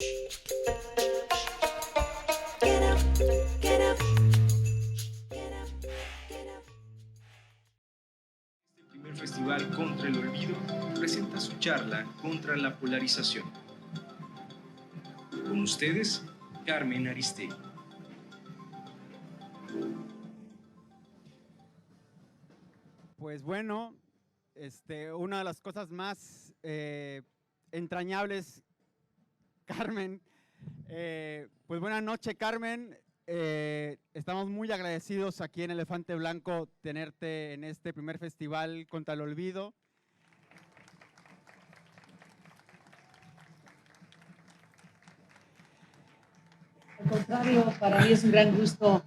El primer Festival contra el Olvido presenta su charla contra la polarización. Con ustedes, Carmen Aristegui. Pues bueno, una de las cosas más entrañables, Carmen. Pues buenas noches, Carmen. Estamos muy agradecidos aquí en Elefante Blanco tenerte en este primer festival contra el olvido. Al contrario, para mí es un gran gusto,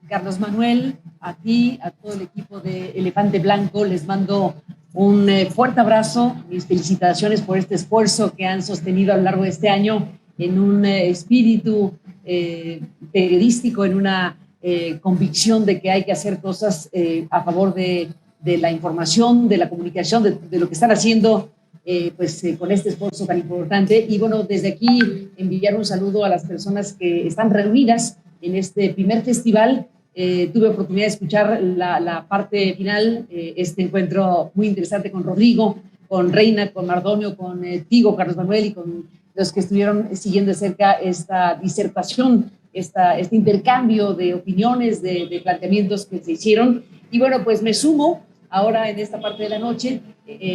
Carlos Manuel, a ti, a todo el equipo de Elefante Blanco, les mando un fuerte abrazo, mis felicitaciones por este esfuerzo que han sostenido a lo largo de este año en un espíritu periodístico, en una convicción de que hay que hacer cosas a favor de la información, de la comunicación, de lo que están haciendo con este esfuerzo tan importante. Y bueno, desde aquí enviar un saludo a las personas que están reunidas en este primer festival. Tuve oportunidad de escuchar la parte final, este encuentro muy interesante con Rodrigo, con Reina, con Mardonio, con Tigo, Carlos Manuel y con los que estuvieron siguiendo de cerca esta disertación, este intercambio de opiniones, de planteamientos que se hicieron. Y bueno, pues me sumo ahora en esta parte de la noche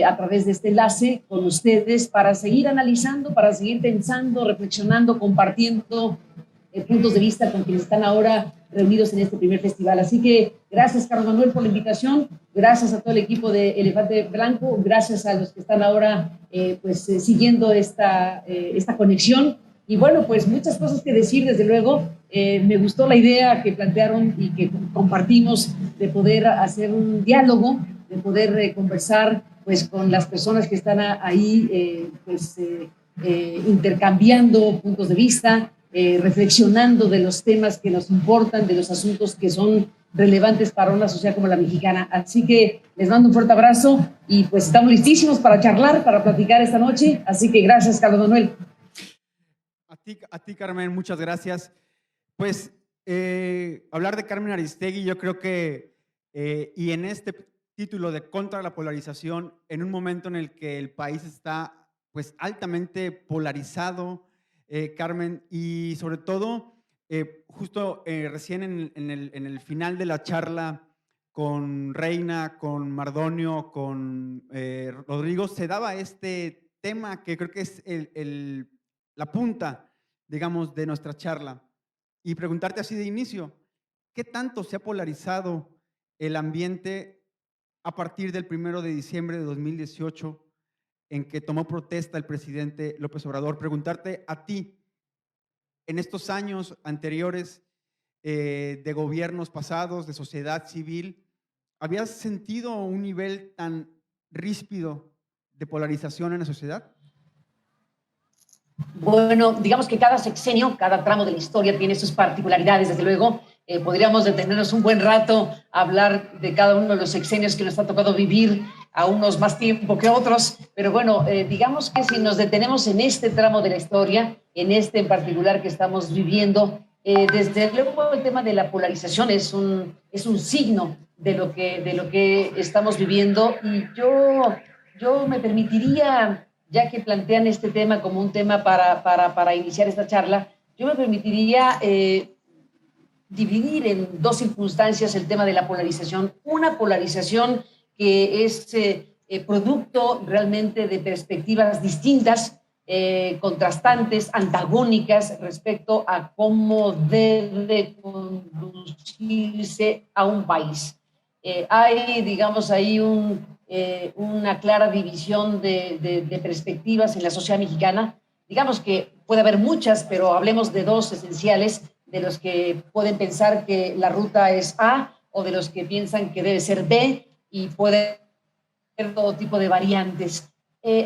a través de este enlace con ustedes para seguir analizando, para seguir pensando, reflexionando, compartiendo puntos de vista con quienes están ahora reunidos en este primer festival. Así que gracias, Carlos Manuel, por la invitación, gracias a todo el equipo de Elefante Blanco, gracias a los que están ahora siguiendo esta conexión. Y bueno, pues muchas cosas que decir, desde luego. Me gustó la idea que plantearon y que compartimos de poder hacer un diálogo, de poder conversar pues con las personas que están ahí intercambiando puntos de vista, reflexionando de los temas que nos importan, de los asuntos que son relevantes para una sociedad como la mexicana. Así que les mando un fuerte abrazo y pues estamos listísimos para charlar, para platicar esta noche. Así que gracias, Carlos Manuel. A ti, Carmen, muchas gracias. Pues hablar de Carmen Aristegui, yo creo que, y en este título de Contra la Polarización, en un momento en el que el país está pues altamente polarizado, Carmen, y sobre todo, justo recién en el final de la charla con Reina, con Mardonio, con Rodrigo, se daba este tema que creo que es la punta, digamos, de nuestra charla. Y preguntarte así de inicio, ¿qué tanto se ha polarizado el ambiente a partir del 1 de diciembre de 2018 en que tomó protesta el presidente López Obrador? Preguntarte a ti, en estos años anteriores de gobiernos pasados, de sociedad civil, ¿habías sentido un nivel tan ríspido de polarización en la sociedad? Bueno, digamos que cada sexenio, cada tramo de la historia tiene sus particularidades, desde luego. Podríamos detenernos un buen rato a hablar de cada uno de los sexenios que nos ha tocado vivir, a unos más tiempo que otros, pero bueno, digamos que si nos detenemos en este tramo de la historia, en este en particular que estamos viviendo, desde luego el tema de la polarización es un signo de lo que estamos viviendo, y yo me permitiría, ya que plantean este tema como un tema para iniciar esta charla, yo me permitiría dividir en dos circunstancias el tema de la polarización. Una polarización que es producto realmente de perspectivas distintas, contrastantes, antagónicas respecto a cómo debe conducirse a un país. Hay, digamos, ahí una clara división de perspectivas en la sociedad mexicana. Digamos que puede haber muchas, pero hablemos de dos esenciales, de los que pueden pensar que la ruta es A o de los que piensan que debe ser B, y puede haber todo tipo de variantes.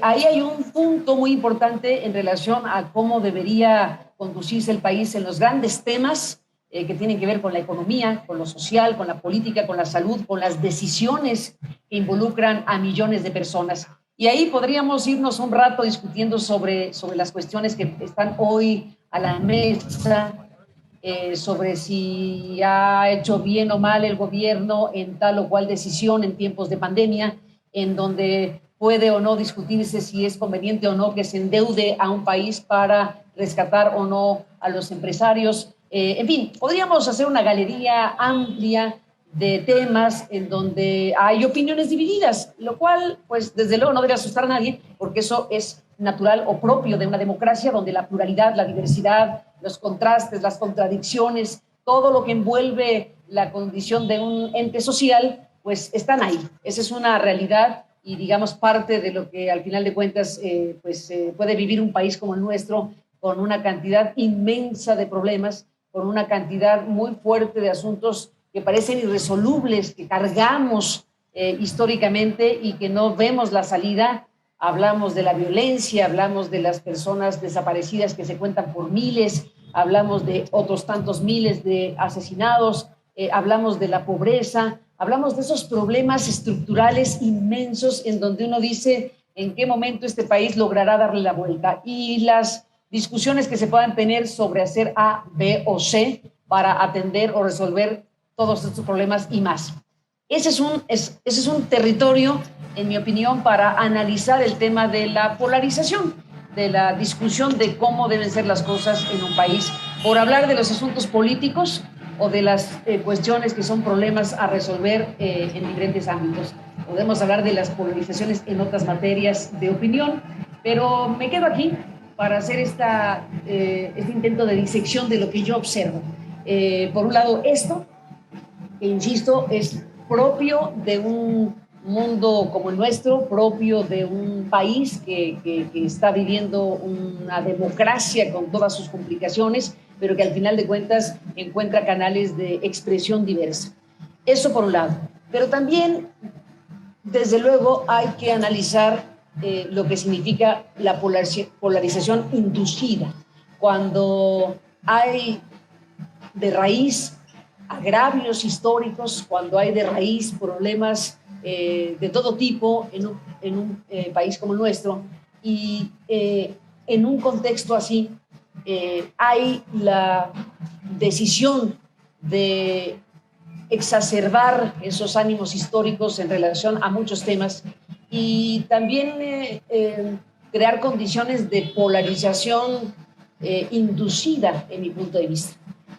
Ahí hay un punto muy importante en relación a cómo debería conducirse el país en los grandes temas que tienen que ver con la economía, con lo social, con la política, con la salud, con las decisiones que involucran a millones de personas. Y ahí podríamos irnos un rato discutiendo sobre las cuestiones que están hoy a la mesa, sobre si ha hecho bien o mal el gobierno en tal o cual decisión en tiempos de pandemia, en donde puede o no discutirse si es conveniente o no que se endeude a un país para rescatar o no a los empresarios. En fin, podríamos hacer una galería amplia de temas en donde hay opiniones divididas, lo cual, pues, desde luego no debe asustar a nadie, porque eso es natural o propio de una democracia donde la pluralidad, la diversidad, los contrastes, las contradicciones, todo lo que envuelve la condición de un ente social, pues están ahí. Esa es una realidad y, digamos, parte de lo que al final de cuentas puede vivir un país como el nuestro, con una cantidad inmensa de problemas, con una cantidad muy fuerte de asuntos que parecen irresolubles, que cargamos históricamente y que no vemos la salida. Hablamos de la violencia, hablamos de las personas desaparecidas que se cuentan por miles, hablamos de otros tantos miles de asesinados, hablamos de la pobreza, hablamos de esos problemas estructurales inmensos en donde uno dice en qué momento este país logrará darle la vuelta. Y las discusiones que se puedan tener sobre hacer A, B o C para atender o resolver todos estos problemas y más. Ese es un territorio, en mi opinión, para analizar el tema de la polarización, de la discusión de cómo deben ser las cosas en un país, por hablar de los asuntos políticos o de las cuestiones que son problemas a resolver en diferentes ámbitos. Podemos hablar de las polarizaciones en otras materias de opinión, pero me quedo aquí para hacer este intento de disección de lo que yo observo. Por un lado, esto, que insisto, es propio de un mundo como el nuestro, propio de un país que está viviendo una democracia con todas sus complicaciones, pero que al final de cuentas encuentra canales de expresión diversa. Eso por un lado. Pero también, desde luego, hay que analizar lo que significa la polarización inducida, cuando hay de raíz agravios históricos, cuando hay de raíz problemas de todo tipo en un país como el nuestro, y en un contexto así hay la decisión de exacerbar esos ánimos históricos en relación a muchos temas y también crear condiciones de polarización inducida, en mi punto de vista.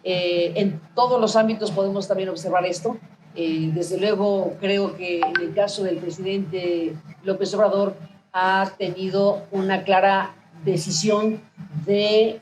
En todos los ámbitos podemos también observar esto. Desde luego, creo que en el caso del presidente López Obrador ha tenido una clara decisión de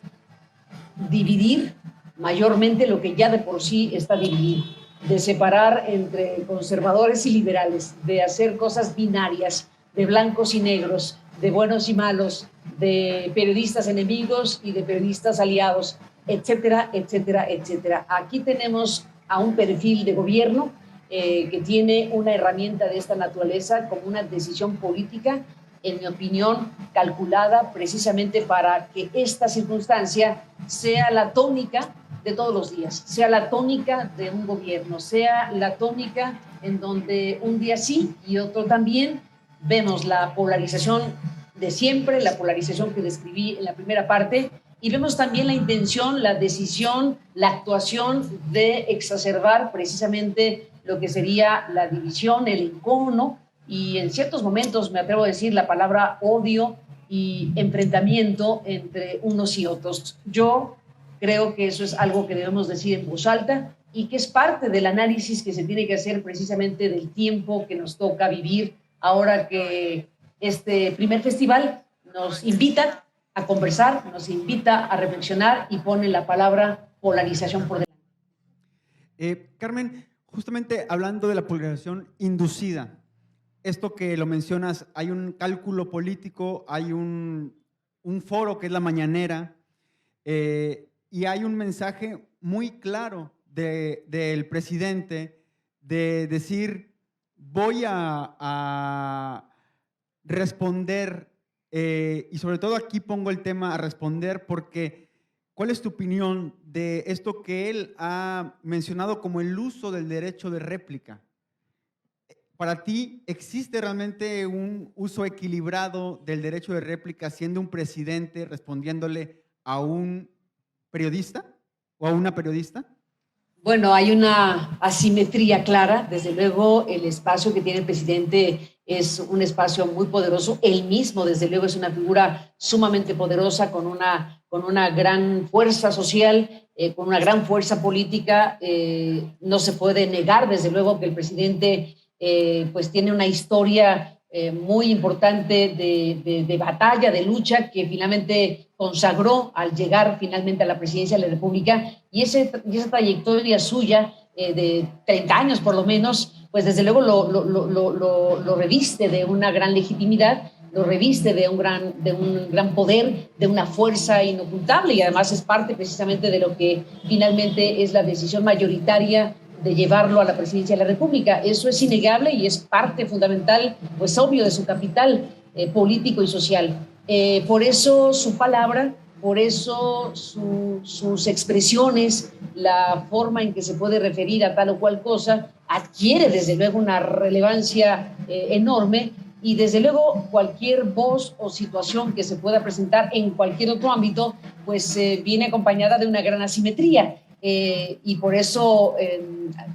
dividir mayormente lo que ya de por sí está dividido, de separar entre conservadores y liberales, de hacer cosas binarias, de blancos y negros, de buenos y malos, de periodistas enemigos y de periodistas aliados, etcétera, etcétera, etcétera. Aquí tenemos a un perfil de gobierno que tiene una herramienta de esta naturaleza como una decisión política, en mi opinión, calculada precisamente para que esta circunstancia sea la tónica de todos los días, sea la tónica de un gobierno, sea la tónica en donde un día sí y otro también. Vemos la polarización de siempre, la polarización que describí en la primera parte, y vemos también la intención, la decisión, la actuación de exacerbar precisamente lo que sería la división, el encono, y en ciertos momentos me atrevo a decir la palabra odio y enfrentamiento entre unos y otros. Yo creo que eso es algo que debemos decir en voz alta y que es parte del análisis que se tiene que hacer precisamente del tiempo que nos toca vivir ahora que este primer festival nos invita a conversar, nos invita a reflexionar y pone la palabra polarización por delante. Carmen, justamente hablando de la polarización inducida, esto que lo mencionas, hay un cálculo político, hay un foro que es la mañanera, y hay un mensaje muy claro del presidente de decir, voy a responder, y sobre todo aquí pongo el tema a responder porque ¿cuál es tu opinión de esto que él ha mencionado como el uso del derecho de réplica? ¿Para ti existe realmente un uso equilibrado del derecho de réplica siendo un presidente respondiéndole a un periodista o a una periodista? Bueno, hay una asimetría clara. Desde luego, el espacio que tiene el presidente es un espacio muy poderoso. Él mismo, desde luego, es una figura sumamente poderosa con una gran fuerza social, con una gran fuerza política. No se puede negar, desde luego, que el presidente pues tiene una historia muy importante de batalla, de lucha, que finalmente consagró al llegar finalmente a la presidencia de la República, y esa trayectoria suya de 30 años por lo menos, pues desde luego lo reviste de una gran legitimidad, lo reviste de un gran poder, de una fuerza inocultable, y además es parte precisamente de lo que finalmente es la decisión mayoritaria de llevarlo a la presidencia de la República. Eso es innegable y es parte fundamental, pues obvio, de su capital político y social. Por eso su palabra, por eso sus expresiones, la forma en que se puede referir a tal o cual cosa, adquiere desde luego una relevancia enorme, y desde luego cualquier voz o situación que se pueda presentar en cualquier otro ámbito, pues viene acompañada de una gran asimetría. Y por eso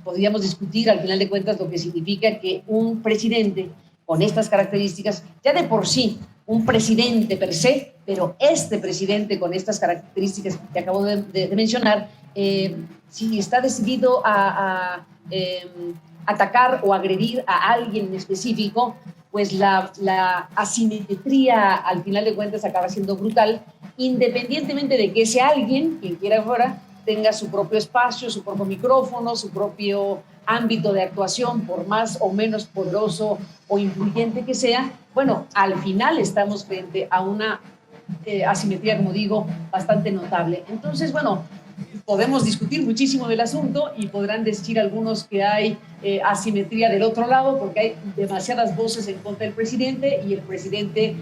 podríamos discutir al final de cuentas lo que significa que un presidente con estas características, ya de por sí, un presidente per se, pero este presidente con estas características que acabo de mencionar, si está decidido a atacar o agredir a alguien en específico, pues la asimetría al final de cuentas acaba siendo brutal, independientemente de que ese alguien, quien quiera fuera, tenga su propio espacio, su propio micrófono, su propio ámbito de actuación, por más o menos poderoso o influyente que sea. Bueno, al final estamos frente a una asimetría, como digo, bastante notable. Entonces, bueno, podemos discutir muchísimo del asunto y podrán decir algunos que hay asimetría del otro lado porque hay demasiadas voces en contra del presidente, y el presidente,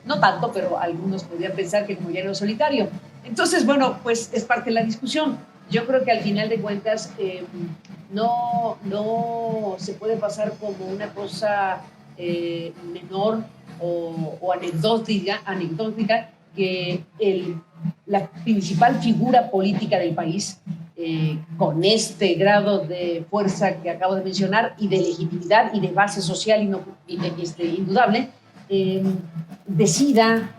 no tanto, pero algunos podrían pensar que como llanero solitario. Entonces, bueno, pues es parte de la discusión. Yo creo que al final de cuentas no se puede pasar como una cosa menor o anecdótica que la principal figura política del país, con este grado de fuerza que acabo de mencionar y de legitimidad y de base social indudable, decida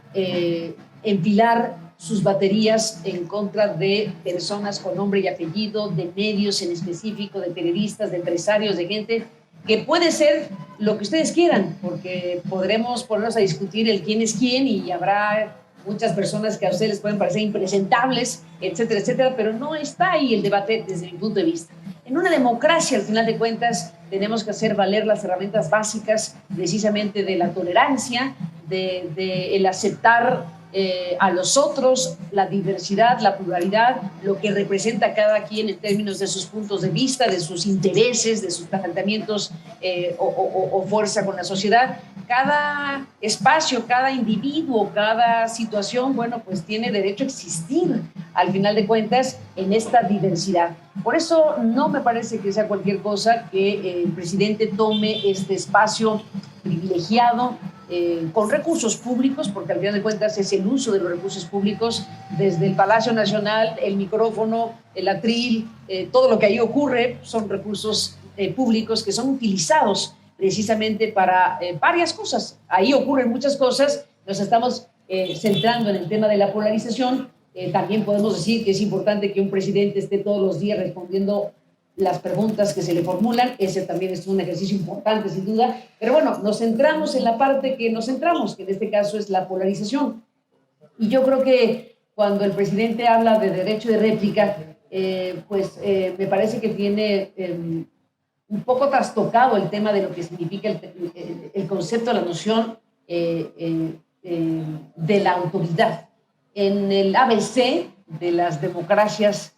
empilar sus baterías en contra de personas con nombre y apellido, de medios en específico, de periodistas, de empresarios, de gente que puede ser lo que ustedes quieran, porque podremos ponernos a discutir el quién es quién y habrá muchas personas que a ustedes les pueden parecer impresentables, etcétera, etcétera, pero no está ahí el debate desde mi punto de vista. En una democracia, al final de cuentas, tenemos que hacer valer las herramientas básicas precisamente de la tolerancia, de el aceptar a los otros, la diversidad, la pluralidad, lo que representa cada quien en términos de sus puntos de vista, de sus intereses, de sus planteamientos o fuerza con la sociedad. Cada espacio, cada individuo, cada situación, bueno, pues tiene derecho a existir al final de cuentas en esta diversidad. Por eso no me parece que sea cualquier cosa que el presidente tome este espacio privilegiado con recursos públicos, porque al final de cuentas es el uso de los recursos públicos, desde el Palacio Nacional, el micrófono, el atril, todo lo que ahí ocurre son recursos públicos que son utilizados precisamente para varias cosas. Ahí ocurren muchas cosas, nos estamos centrando en el tema de la polarización. También podemos decir que es importante que un presidente esté todos los días respondiendo las preguntas que se le formulan. Ese también es un ejercicio importante, sin duda. Pero bueno, nos centramos en la parte que nos centramos, que en este caso es la polarización. Y yo creo que cuando el presidente habla de derecho de réplica, me parece que tiene un poco trastocado el tema de lo que significa el concepto, la noción de la autoridad. En el ABC de las democracias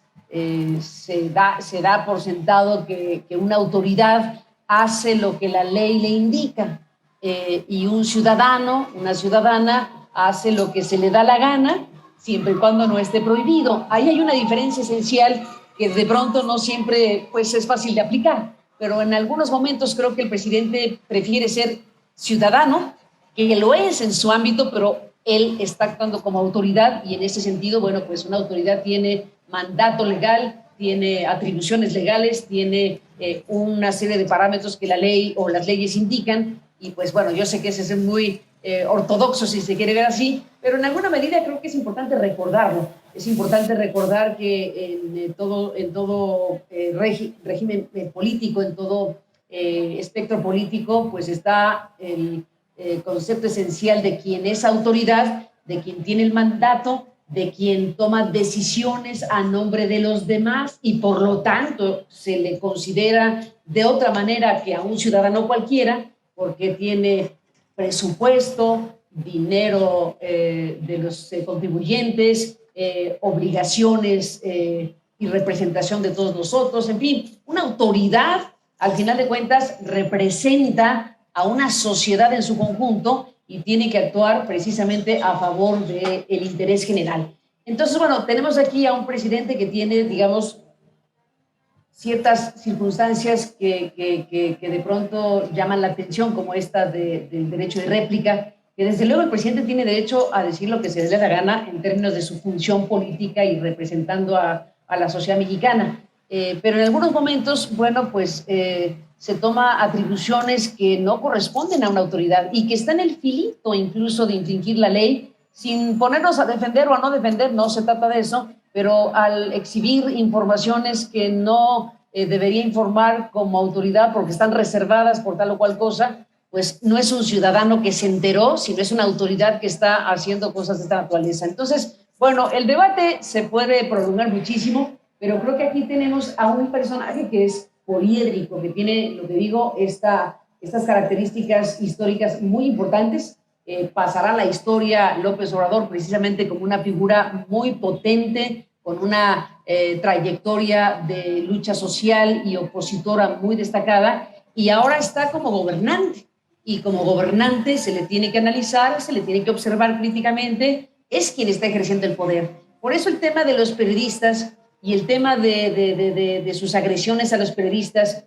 se da por sentado que una autoridad hace lo que la ley le indica, y un ciudadano, una ciudadana, hace lo que se le da la gana, siempre y cuando no esté prohibido. Ahí hay una diferencia esencial que de pronto no siempre pues, es fácil de aplicar, pero en algunos momentos creo que el presidente prefiere ser ciudadano, que lo es en su ámbito, pero él está actuando como autoridad y en ese sentido, bueno, pues una autoridad tiene mandato legal, tiene atribuciones legales, tiene una serie de parámetros que la ley o las leyes indican y pues bueno, yo sé que ese es muy ortodoxo si se quiere ver así, pero en alguna medida creo que es importante recordarlo. Es importante recordar que en todo régimen político, en todo espectro político, pues está el concepto esencial de quien es autoridad, de quien tiene el mandato, de quien toma decisiones a nombre de los demás y por lo tanto se le considera de otra manera que a un ciudadano cualquiera porque tiene presupuesto, dinero de los contribuyentes, obligaciones y representación de todos nosotros, en fin, una autoridad al final de cuentas representa a una sociedad en su conjunto y tiene que actuar precisamente a favor del interés general. Entonces, bueno, tenemos aquí a un presidente que tiene, digamos, ciertas circunstancias que de pronto llaman la atención, como esta del derecho de réplica, que desde luego el presidente tiene derecho a decir lo que se le dé la gana en términos de su función política y representando a la sociedad mexicana. Pero en algunos momentos, bueno, pues se toma atribuciones que no corresponden a una autoridad y que está en el filito incluso de infringir la ley, sin ponernos a defender o a no defender, no se trata de eso, pero al exhibir informaciones que no debería informar como autoridad porque están reservadas por tal o cual cosa, pues no es un ciudadano que se enteró, sino es una autoridad que está haciendo cosas de esta naturaleza. Entonces, bueno, el debate se puede prolongar muchísimo, pero creo que aquí tenemos a un personaje que es poliédrico, que tiene, lo que digo, estas características históricas muy importantes. Pasará a la historia López Obrador precisamente como una figura muy potente, con una trayectoria de lucha social y opositora muy destacada, y ahora está como gobernante. Y como gobernante se le tiene que analizar, se le tiene que observar críticamente, es quien está ejerciendo el poder. Por eso el tema de los periodistas y el tema de sus agresiones a los periodistas,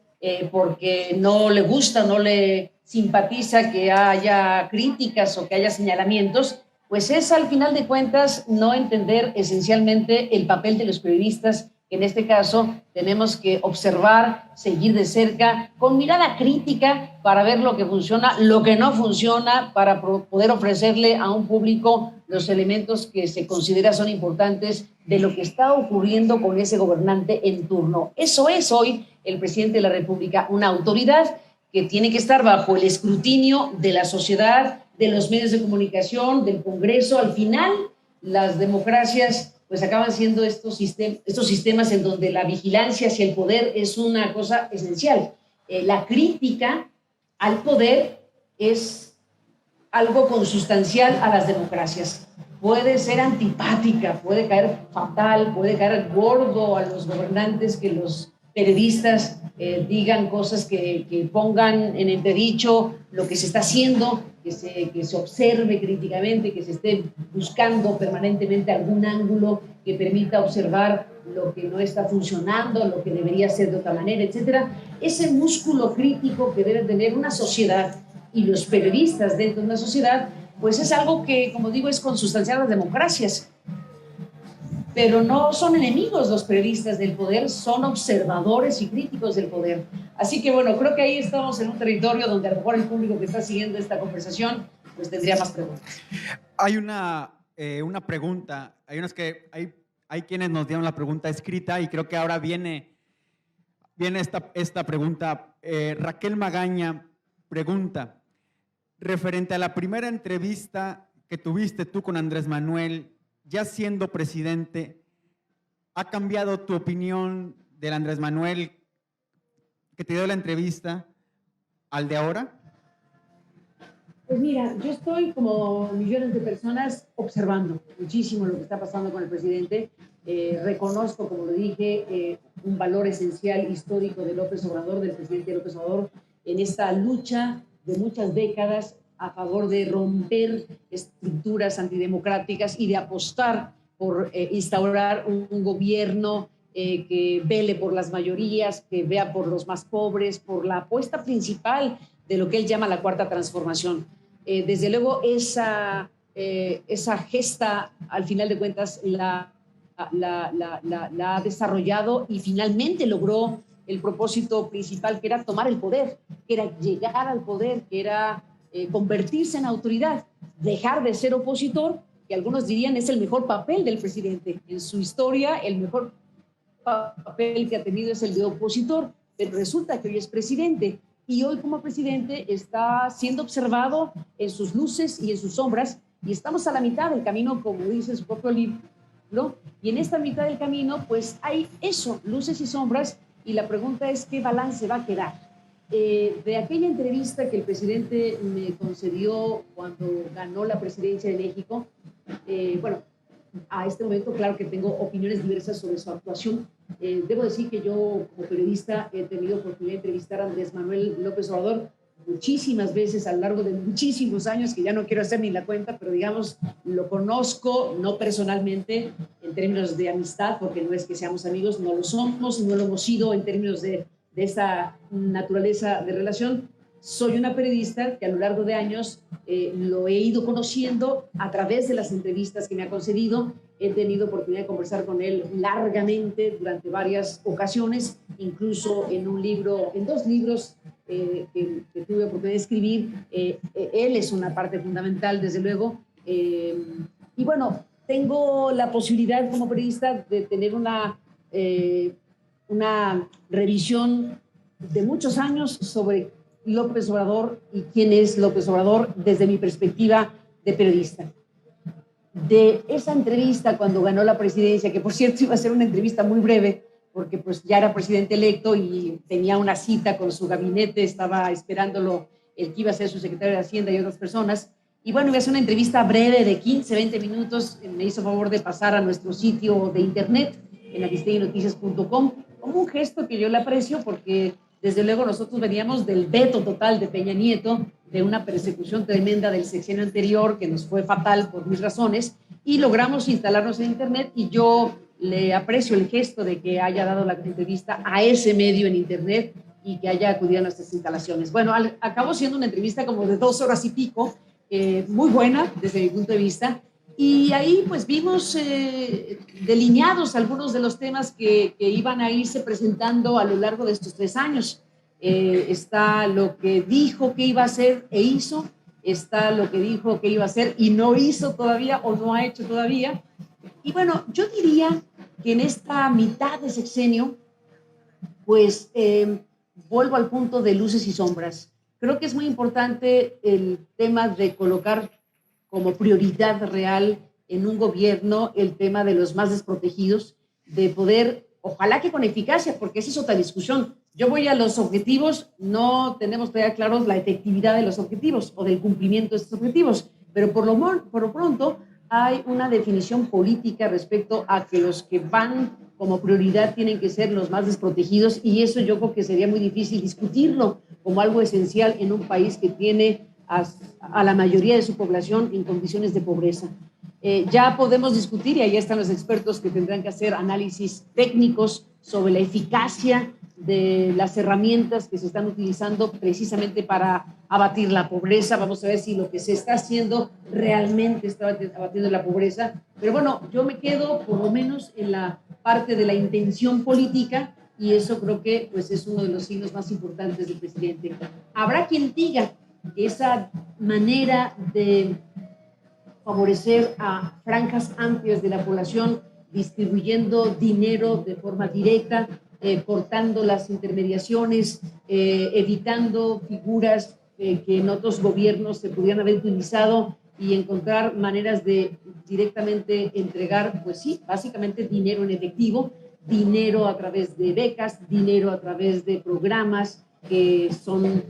porque no le gusta, no le simpatiza que haya críticas o que haya señalamientos, pues es al final de cuentas no entender esencialmente el papel de los periodistas, que en este caso tenemos que observar, seguir de cerca, con mirada crítica para ver lo que funciona, lo que no funciona, para poder ofrecerle a un público los elementos que se considera son importantes de lo que está ocurriendo con ese gobernante en turno. Eso es hoy el presidente de la República, una autoridad que tiene que estar bajo el escrutinio de la sociedad, de los medios de comunicación, del Congreso. Al final, las democracias pues acaban siendo estos sistemas en donde la vigilancia hacia el poder es una cosa esencial. La crítica al poder es algo consustancial a las democracias. Puede ser antipática, puede caer fatal, puede caer gordo a los gobernantes que los periodistas digan cosas que pongan en entredicho lo que se está haciendo, que se observe críticamente, que se esté buscando permanentemente algún ángulo que permita observar lo que no está funcionando, lo que debería ser de otra manera, etcétera. Ese músculo crítico que debe tener una sociedad y los periodistas dentro de una sociedad, pues es algo que, como digo, es consustancial a las democracias. Pero no son enemigos los periodistas del poder, son observadores y críticos del poder. Así que bueno, creo que ahí estamos en un territorio donde a lo mejor el público que está siguiendo esta conversación pues tendría más preguntas. Hay una pregunta, hay quienes nos dieron la pregunta escrita y creo que ahora viene esta pregunta. Raquel Magaña pregunta, referente a la primera entrevista que tuviste tú con Andrés Manuel, ya siendo presidente, ¿ha cambiado tu opinión del Andrés Manuel que te dio la entrevista al de ahora? Pues mira, yo estoy como millones de personas observando muchísimo lo que está pasando con el presidente. Reconozco, como lo dije, un valor esencial histórico de López Obrador, del presidente López Obrador, en esta lucha de muchas décadas a favor de romper estructuras antidemocráticas y de apostar por instaurar un gobierno que vele por las mayorías, que vea por los más pobres, por la apuesta principal de lo que él llama la cuarta transformación. Desde luego, esa gesta, al final de cuentas, la ha desarrollado y finalmente logró el propósito principal, que era tomar el poder, que era llegar al poder, que era convertirse en autoridad, dejar de ser opositor, que algunos dirían es el mejor papel del presidente. En su historia, el mejor papel que ha tenido es el de opositor, pero resulta que hoy es presidente, y hoy como presidente está siendo observado en sus luces y en sus sombras, y estamos a la mitad del camino, como dice su propio libro, y en esta mitad del camino pues hay eso, luces y sombras, y la pregunta es ¿qué balance va a quedar? De aquella entrevista que el presidente me concedió cuando ganó la presidencia de México, bueno, a este momento claro que tengo opiniones diversas sobre su actuación. Debo decir que yo como periodista he tenido oportunidad de entrevistar a Andrés Manuel López Obrador muchísimas veces a lo largo de muchísimos años, que ya no quiero hacer ni la cuenta, pero digamos, lo conozco, no personalmente, en términos de amistad, porque no es que seamos amigos, no lo somos, no lo hemos sido en términos de esa naturaleza de relación. Soy una periodista que a lo largo de años lo he ido conociendo a través de las entrevistas que me ha concedido. He tenido oportunidad de conversar con él largamente durante varias ocasiones, incluso en un libro, en dos libros que tuve oportunidad de escribir. Él es una parte fundamental, desde luego. Y bueno, tengo la posibilidad como periodista de tener una revisión de muchos años sobre López Obrador y quién es López Obrador desde mi perspectiva de periodista. De esa entrevista cuando ganó la presidencia, que por cierto iba a ser una entrevista muy breve, porque pues ya era presidente electo y tenía una cita con su gabinete, estaba esperándolo el que iba a ser su secretario de Hacienda y otras personas, y bueno, iba a ser una entrevista breve de 15, 20 minutos, me hizo favor de pasar a nuestro sitio de internet, en aristeguinoticias.com, como un gesto que yo le aprecio, porque desde luego nosotros veníamos del veto total de Peña Nieto, de una persecución tremenda del sexenio anterior, que nos fue fatal por mis razones, y logramos instalarnos en internet, y yo le aprecio el gesto de que haya dado la entrevista a ese medio en internet y que haya acudido a nuestras instalaciones. Bueno, acabó siendo una entrevista como de 2 horas y pico, muy buena desde mi punto de vista, y ahí pues vimos delineados algunos de los temas que iban a irse presentando a lo largo de estos 3 años. Está lo que dijo que iba a hacer e hizo, está lo que dijo que iba a hacer y no hizo todavía o no ha hecho todavía. Y bueno, yo diría que en esta mitad de sexenio, pues vuelvo al punto de luces y sombras. Creo que es muy importante el tema de colocar como prioridad real en un gobierno el tema de los más desprotegidos, de poder, ojalá que con eficacia, porque esa es otra discusión. Yo voy a los objetivos, no tenemos todavía claros la efectividad de los objetivos o del cumplimiento de estos objetivos, pero por lo pronto hay una definición política respecto a que los que van como prioridad tienen que ser los más desprotegidos, y eso yo creo que sería muy difícil discutirlo como algo esencial en un país que tiene a la mayoría de su población en condiciones de pobreza. Ya podemos discutir, y ahí están los expertos que tendrán que hacer análisis técnicos sobre la eficacia de las herramientas que se están utilizando precisamente para abatir la pobreza. Vamos a ver si lo que se está haciendo realmente está abatiendo la pobreza. Pero bueno, yo me quedo por lo menos en la parte de la intención política, y eso creo que pues, es uno de los signos más importantes del presidente. Habrá quien diga que esa manera de favorecer a franjas amplias de la población, distribuyendo dinero de forma directa, cortando las intermediaciones, evitando figuras que en otros gobiernos se pudieran haber utilizado, y encontrar maneras de directamente entregar, pues sí, básicamente dinero en efectivo, dinero a través de becas, dinero a través de programas que son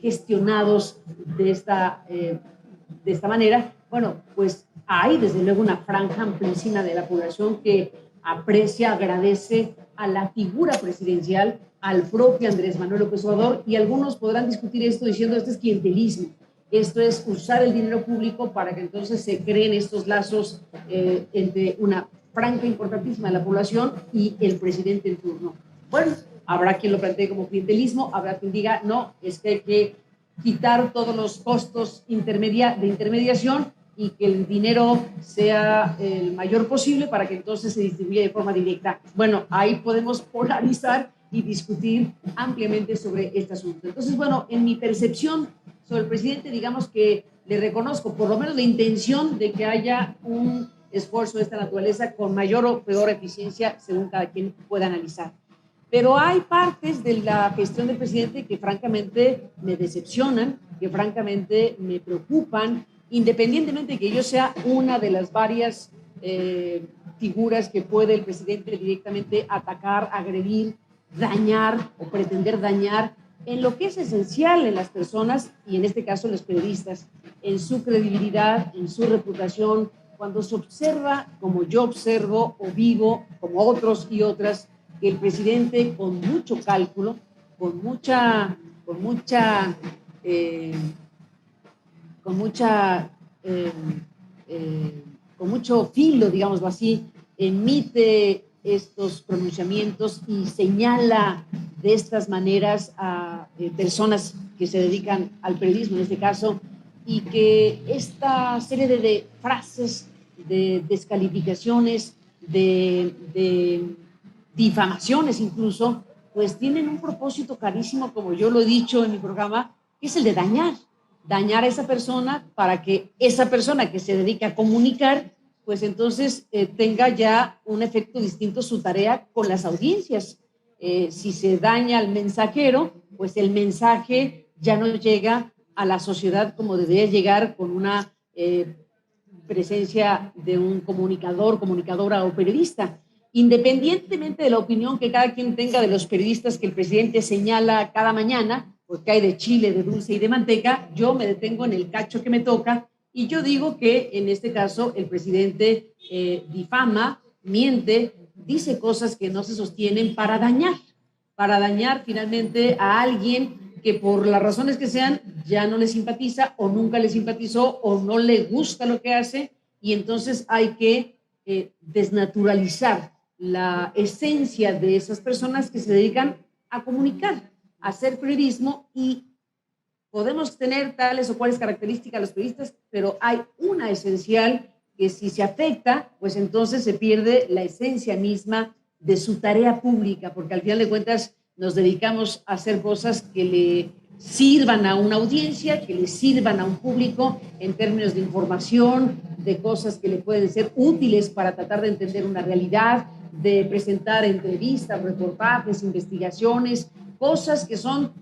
gestionados de esta manera. Bueno, pues hay desde luego una franja amplísima de la población que aprecia, agradece a la figura presidencial, al propio Andrés Manuel López Obrador, y algunos podrán discutir esto diciendo esto es clientelismo, esto es usar el dinero público para que entonces se creen estos lazos entre una franca, importantísima de la población y el presidente en turno. Bueno, habrá quien lo plantee como clientelismo, habrá quien diga, no, es que hay que quitar todos los costos de intermediación y que el dinero sea el mayor posible para que entonces se distribuya de forma directa. Bueno, ahí podemos polarizar y discutir ampliamente sobre este asunto. Entonces, bueno, en mi percepción sobre el presidente, digamos que le reconozco por lo menos la intención de que haya un esfuerzo de esta naturaleza con mayor o peor eficiencia según cada quien pueda analizar. Pero hay partes de la gestión del presidente que francamente me decepcionan, que francamente me preocupan, independientemente de que yo sea una de las varias figuras que puede el presidente directamente atacar, agredir, dañar o pretender dañar en lo que es esencial en las personas y en este caso en los periodistas, en su credibilidad, en su reputación, cuando se observa, como yo observo o vivo, como otros y otras, que el presidente con mucho cálculo, con mucho filo, digámoslo así, emite estos pronunciamientos y señala de estas maneras a personas que se dedican al periodismo en este caso, y que esta serie de frases, de descalificaciones, de difamaciones incluso, pues tienen un propósito carísimo, como yo lo he dicho en mi programa, que es el de dañar a esa persona para que esa persona que se dedica a comunicar, pues entonces tenga ya un efecto distinto su tarea con las audiencias. Si se daña al mensajero, pues el mensaje ya no llega a la sociedad como debería llegar, con una presencia de un comunicador, comunicadora o periodista. Independientemente de la opinión que cada quien tenga de los periodistas que el presidente señala cada mañana, porque hay de chile, de dulce y de manteca, yo me detengo en el cacho que me toca y yo digo que en este caso el presidente difama, miente, dice cosas que no se sostienen para dañar finalmente a alguien que por las razones que sean ya no le simpatiza o nunca le simpatizó o no le gusta lo que hace, y entonces hay que desnaturalizar la esencia de esas personas que se dedican a comunicar, a hacer periodismo, y podemos tener tales o cuales características los periodistas, pero hay una esencial que si se afecta, pues entonces se pierde la esencia misma de su tarea pública, porque al final de cuentas nos dedicamos a hacer cosas que le sirvan a una audiencia, que le sirvan a un público en términos de información, de cosas que le pueden ser útiles para tratar de entender una realidad, de presentar entrevistas, reportajes, investigaciones, cosas que son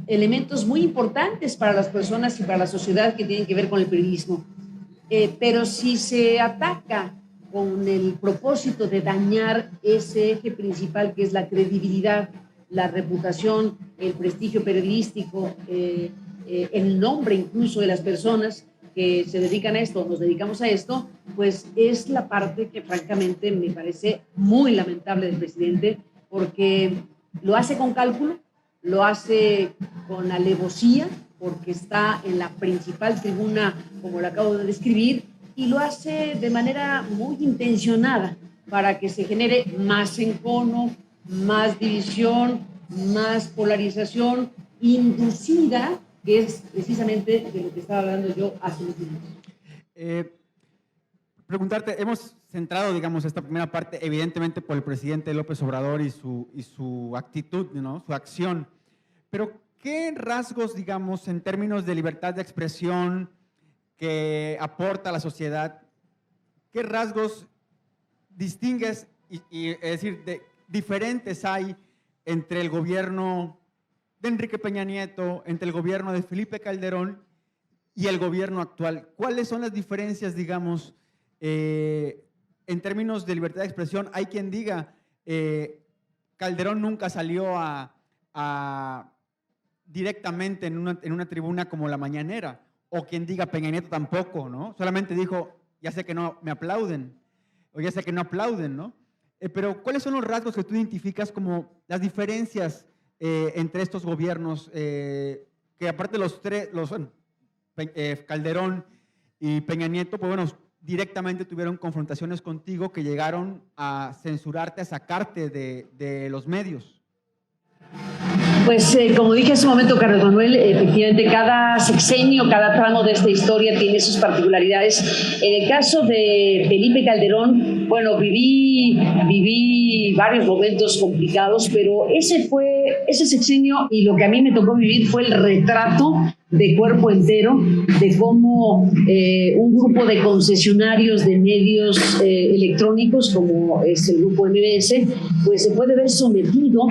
elementos muy importantes para las personas y para la sociedad que tienen que ver con el periodismo. Pero si se ataca con el propósito de dañar ese eje principal que es la credibilidad, la reputación, el prestigio periodístico, el nombre incluso de las personas que se dedican a esto, nos dedicamos a esto, pues es la parte que francamente me parece muy lamentable del presidente, porque lo hace con cálculo, lo hace con alevosía, porque está en la principal tribuna, como lo acabo de describir, y lo hace de manera muy intencionada para que se genere más encono, más división, más polarización inducida, que es precisamente de lo que estaba hablando yo hace unos minutos. Preguntarte, hemos centrado, digamos, esta primera parte, evidentemente, por el presidente López Obrador y su actitud, ¿no? Su acción. Pero, ¿qué rasgos, digamos, en términos de libertad de expresión que aporta a la sociedad, qué rasgos distingues es decir, diferentes hay entre el gobierno de Enrique Peña Nieto, entre el gobierno de Felipe Calderón y el gobierno actual? ¿Cuáles son las diferencias, digamos, en términos de libertad de expresión? Hay quien diga, Calderón nunca salió directamente en una tribuna como la mañanera, o quien diga Peña Nieto tampoco, ¿no? Solamente dijo, ya sé que no me aplauden, o ya sé que no aplauden, ¿no? Pero ¿cuáles son los rasgos que tú identificas como las diferencias entre estos gobiernos, que aparte los tres, Calderón y Peña Nieto, pues bueno, directamente tuvieron confrontaciones contigo que llegaron a censurarte, a sacarte de los medios? Pues como dije hace un momento, Carlos Manuel, efectivamente cada sexenio, cada tramo de esta historia tiene sus particularidades. En el caso de Felipe Calderón, bueno, viví varios momentos complicados, pero ese sexenio, y lo que a mí me tocó vivir fue el retrato de cuerpo entero de cómo un grupo de concesionarios de medios electrónicos, como es el grupo MBS, pues se puede ver sometido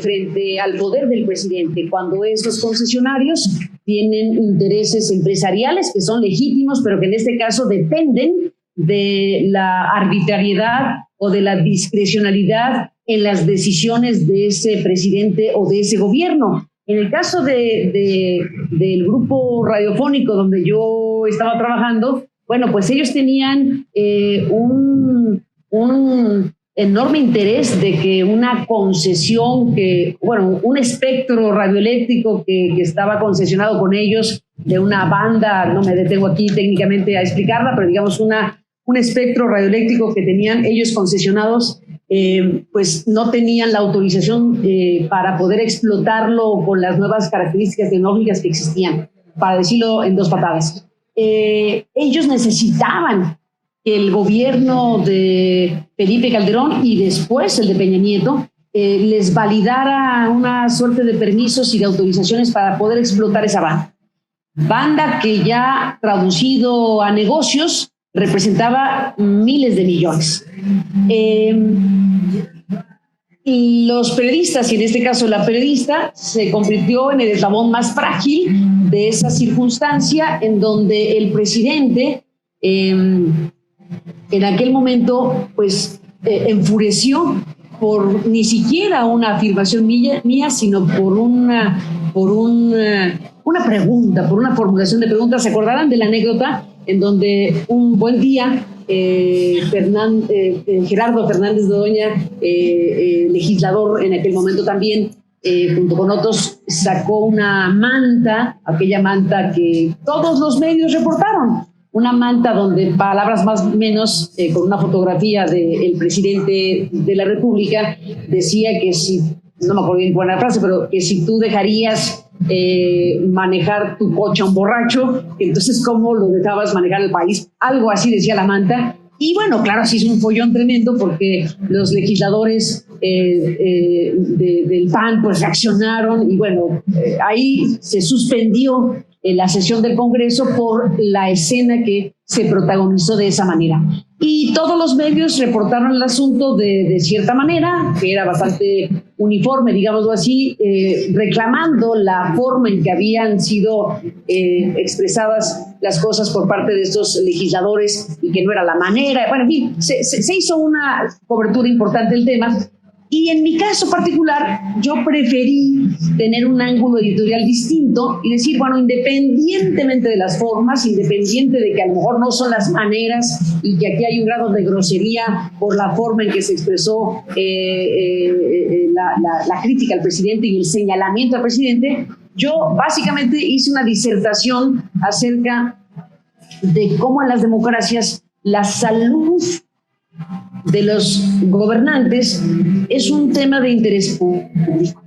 frente al poder del presidente, cuando esos concesionarios tienen intereses empresariales que son legítimos, pero que en este caso dependen de la arbitrariedad o de la discrecionalidad en las decisiones de ese presidente o de ese gobierno. En el caso del grupo radiofónico donde yo estaba trabajando, bueno, pues ellos tenían un enorme interés de que una concesión, un espectro radioeléctrico que estaba concesionado con ellos de una banda, no me detengo aquí técnicamente a explicarla, pero digamos un espectro radioeléctrico que tenían ellos concesionados, pues no tenían la autorización para poder explotarlo con las nuevas características tecnológicas que existían, para decirlo en dos patadas. Ellos necesitaban que el gobierno de Felipe Calderón y después el de Peña Nieto les validara una suerte de permisos y de autorizaciones para poder explotar esa banda. Banda que ya traducido a negocios representaba miles de millones. Los periodistas, y en este caso la periodista, se convirtió en el eslabón más frágil de esa circunstancia en donde el presidente en aquel momento pues enfureció por ni siquiera una afirmación mía, sino por una pregunta, por una formulación de preguntas. ¿Se acordarán de la anécdota en donde un buen día Gerardo Fernández de Doña, legislador en aquel momento también, junto con otros, sacó una manta, aquella manta que todos los medios reportaron, una manta donde, palabras más o menos, con una fotografía del presidente de la República, decía que si, no me acuerdo bien cuál era la frase, pero que si tú dejarías manejar tu coche a un borracho, entonces cómo lo dejabas manejar el país, algo así decía la manta. Y bueno, claro, sí es un follón tremendo porque los legisladores del PAN pues reaccionaron y bueno, ahí se suspendió la sesión del Congreso por la escena que se protagonizó de esa manera. Y todos los medios reportaron el asunto de cierta manera, que era bastante uniforme, digámoslo así, reclamando la forma en que habían sido expresadas las cosas por parte de estos legisladores y que no era la manera. Bueno, en fin, se hizo una cobertura importante del tema. Y en mi caso particular, yo preferí tener un ángulo editorial distinto y decir, bueno, independientemente de las formas, independiente de que a lo mejor no son las maneras y que aquí hay un grado de grosería por la forma en que se expresó la crítica al presidente y el señalamiento al presidente, yo básicamente hice una disertación acerca de cómo en las democracias la salud de los gobernantes es un tema de interés público,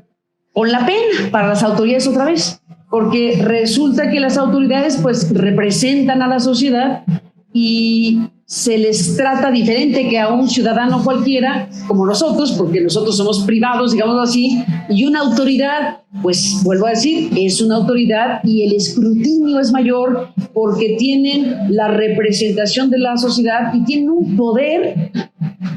con la pena para las autoridades otra vez, porque resulta que las autoridades pues representan a la sociedad y se les trata diferente que a un ciudadano cualquiera como nosotros, porque nosotros somos privados, digámoslo así, y una autoridad, pues vuelvo a decir, es una autoridad y el escrutinio es mayor porque tienen la representación de la sociedad y tienen un poder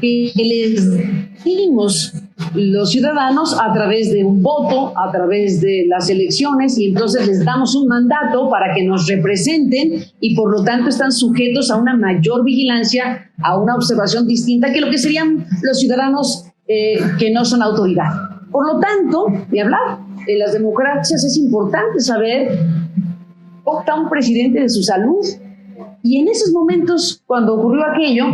que les dimos los ciudadanos a través de un voto, a través de las elecciones, y entonces les damos un mandato para que nos representen y por lo tanto están sujetos a una mayor vigilancia, a una observación distinta que lo que serían los ciudadanos que no son autoridad. Por lo tanto, de hablar en las democracias es importante saber cómo está un presidente de su salud. Y en esos momentos, cuando ocurrió aquello,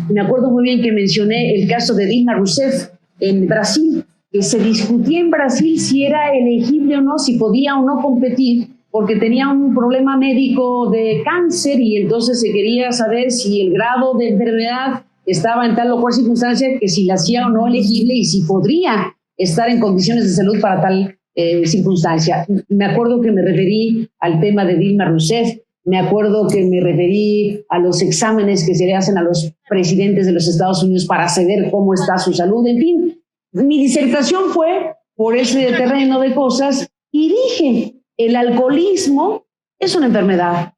me acuerdo muy bien que mencioné el caso de Dilma Rousseff en Brasil, que se discutía en Brasil si era elegible o no, si podía o no competir, porque tenía un problema médico de cáncer y entonces se quería saber si el grado de enfermedad estaba en tal o cual circunstancia, que si la hacía o no elegible y si podría estar en condiciones de salud para tal circunstancia. Me acuerdo que me referí al tema de Dilma Rousseff, me acuerdo que me referí a los exámenes que se le hacen a los presidentes de los Estados Unidos para saber cómo está su salud, en fin. Mi disertación fue por ese terreno de cosas y dije, el alcoholismo es una enfermedad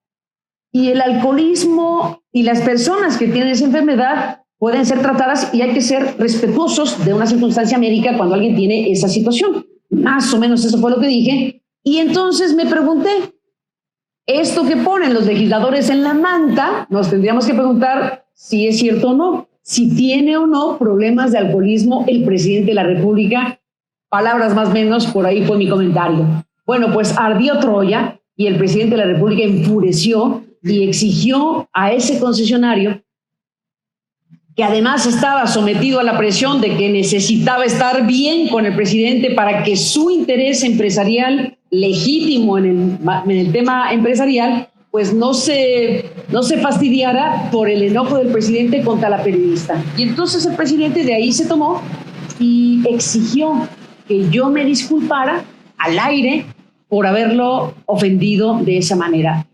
y el alcoholismo y las personas que tienen esa enfermedad pueden ser tratadas y hay que ser respetuosos de una circunstancia médica cuando alguien tiene esa situación. Más o menos eso fue lo que dije. Y entonces me pregunté, esto que ponen los legisladores en la manta, nos tendríamos que preguntar si es cierto o no, si tiene o no problemas de alcoholismo el presidente de la República. Palabras más o menos, por ahí fue mi comentario. Bueno, pues ardió Troya y el presidente de la República enfureció y exigió a ese concesionario, que además estaba sometido a la presión de que necesitaba estar bien con el presidente para que su interés empresarial legítimo en el tema empresarial, pues no se fastidiara por el enojo del presidente contra la periodista. Y entonces el presidente de ahí se tomó y exigió que yo me disculpara al aire por haberlo ofendido de esa manera.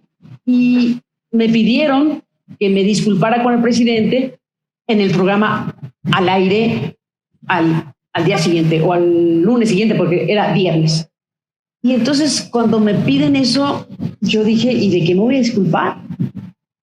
Y me pidieron que me disculpara con el presidente en el programa al aire al día siguiente o al lunes siguiente, porque era viernes. Y entonces cuando me piden eso, yo dije, ¿y de qué me voy a disculpar?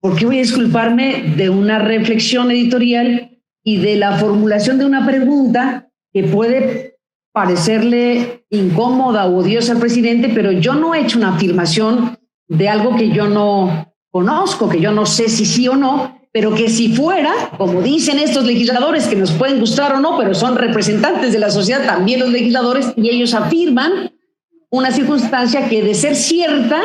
¿Por qué voy a disculparme de una reflexión editorial y de la formulación de una pregunta que puede parecerle incómoda o odiosa al presidente, pero yo no he hecho una afirmación de algo que yo no conozco, que yo no sé si sí o no, pero que si fuera, como dicen estos legisladores, que nos pueden gustar o no, pero son representantes de la sociedad, también los legisladores, y ellos afirman una circunstancia que de ser cierta,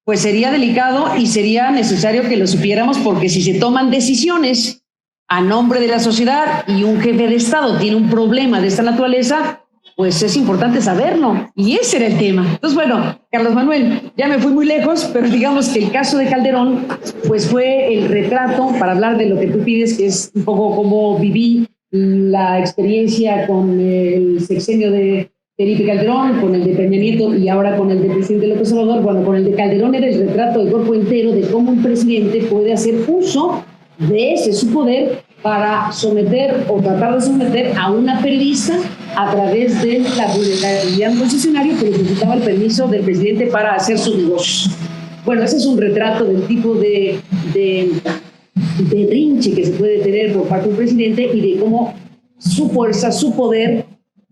pues sería delicado y sería necesario que lo supiéramos, porque si se toman decisiones a nombre de la sociedad y un jefe de Estado tiene un problema de esta naturaleza, pues es importante saberlo, y ese era el tema. Entonces, bueno, Carlos Manuel, ya me fui muy lejos, pero digamos que el caso de Calderón, pues fue el retrato para hablar de lo que tú pides, que es un poco cómo viví la experiencia con el sexenio de Felipe Calderón, con el de Peña Nieto y ahora con el del presidente López Obrador. Bueno, con el de Calderón era el retrato de cuerpo entero de cómo un presidente puede hacer uso de ese su poder para someter o tratar de someter a una periodista a través de la vulnerabilidad de un concesionario que necesitaba el permiso del presidente para hacer sus negocios. Bueno, ese es un retrato del tipo de berrinche que se puede tener por parte de un presidente y de cómo su fuerza, su poder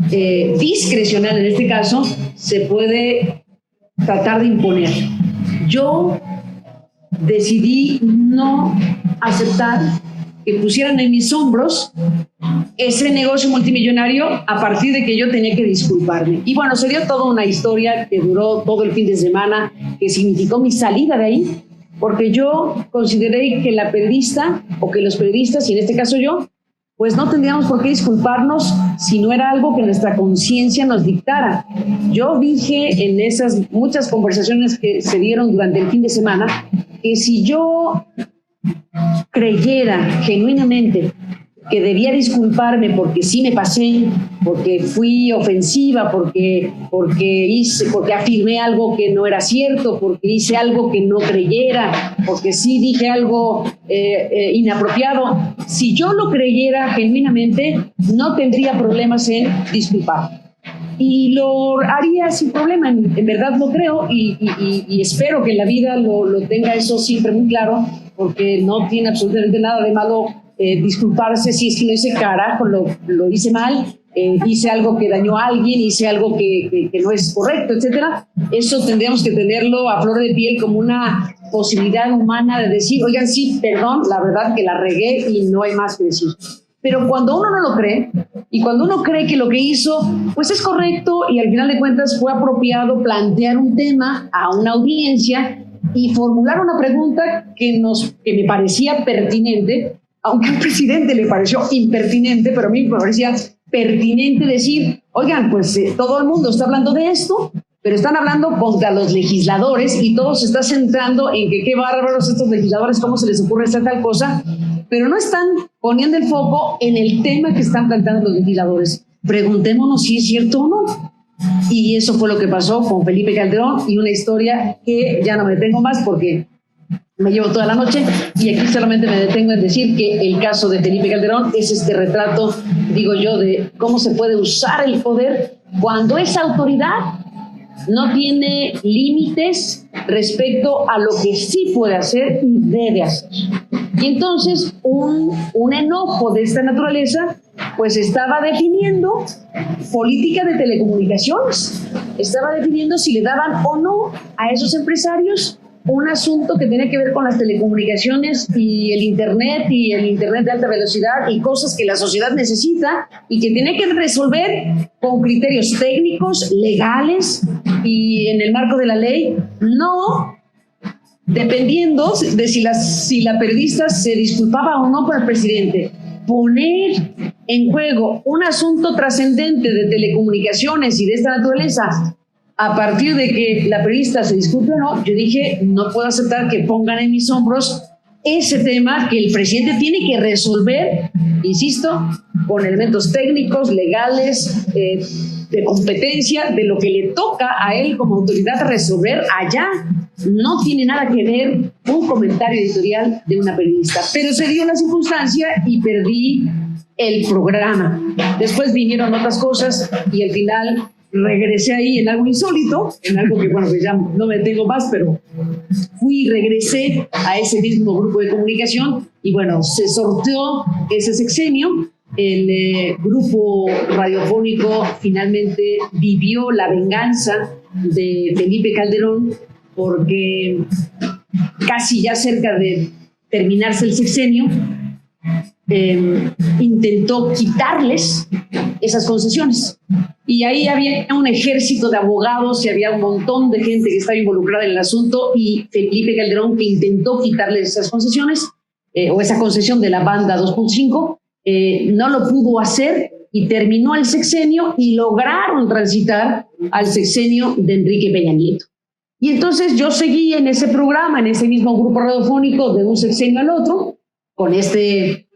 discrecional en este caso, se puede tratar de imponer. Yo decidí no aceptar que pusieran en mis hombros ese negocio multimillonario a partir de que yo tenía que disculparme. Y bueno, se dio toda una historia que duró todo el fin de semana, que significó mi salida de ahí, porque yo consideré que la periodista, o que los periodistas, y en este caso yo, pues no tendríamos por qué disculparnos si no era algo que nuestra conciencia nos dictara. Yo dije en esas muchas conversaciones que se dieron durante el fin de semana que si yo creyera genuinamente que debía disculparme porque sí me pasé, porque fui ofensiva, porque afirmé algo que no era cierto, porque hice algo que no creyera, porque sí dije algo inapropiado, si yo lo creyera genuinamente, no tendría problemas en disculparme. Y lo haría sin problema, en verdad lo creo y espero que en la vida lo tenga eso siempre muy claro, porque no tiene absolutamente nada de malo disculparse si es que no hice carajo, lo hice mal, hice algo que dañó a alguien, hice algo que no es correcto, etcétera. Eso tendríamos que tenerlo a flor de piel como una posibilidad humana de decir, oigan, sí, perdón, la verdad que la regué y no hay más que decir. Pero cuando uno no lo cree, y cuando uno cree que lo que hizo pues es correcto y al final de cuentas fue apropiado plantear un tema a una audiencia y formular una pregunta que me parecía pertinente, aunque al presidente le pareció impertinente, pero a mí me parecía pertinente decir, oigan, pues todo el mundo está hablando de esto, pero están hablando contra los legisladores y todo se está centrando en que qué bárbaros estos legisladores, cómo se les ocurre hacer tal cosa, pero no están poniendo el foco en el tema que están planteando los legisladores. Preguntémonos si es cierto o no. Y eso fue lo que pasó con Felipe Calderón y una historia que ya no me detengo más porque me llevo toda la noche y aquí solamente me detengo en decir que el caso de Felipe Calderón es este retrato, digo yo, de cómo se puede usar el poder cuando esa autoridad no tiene límites respecto a lo que sí puede hacer y debe hacer. Y entonces un enojo de esta naturaleza pues estaba definiendo política de telecomunicaciones, estaba definiendo si le daban o no a esos empresarios un asunto que tiene que ver con las telecomunicaciones y el internet de alta velocidad y cosas que la sociedad necesita y que tiene que resolver con criterios técnicos, legales y en el marco de la ley, no dependiendo de si la periodista se disculpaba o no con el presidente. Poner en juego un asunto trascendente de telecomunicaciones y de esta naturaleza a partir de que la periodista se disculpe o no, yo dije, no puedo aceptar que pongan en mis hombros ese tema que el presidente tiene que resolver, insisto, con elementos técnicos, legales, de competencia, de lo que le toca a él como autoridad resolver allá. No tiene nada que ver un comentario editorial de una periodista. Pero se dio la circunstancia y perdí el programa. Después vinieron otras cosas y al final regresé ahí en algo insólito, en algo que, bueno, pues ya no me detengo más, pero fui y regresé a ese mismo grupo de comunicación y, bueno, se sorteó ese sexenio. El grupo radiofónico finalmente vivió la venganza de Felipe Calderón porque casi ya cerca de terminarse el sexenio, intentó quitarles esas concesiones. Y ahí había un ejército de abogados y había un montón de gente que estaba involucrada en el asunto y Felipe Calderón, que intentó quitarles esas concesiones, o esa concesión de la banda 2.5, no lo pudo hacer y terminó el sexenio y lograron transitar al sexenio de Enrique Peña Nieto. Y entonces yo seguí en ese programa, en ese mismo grupo radiofónico de un sexenio al otro, con este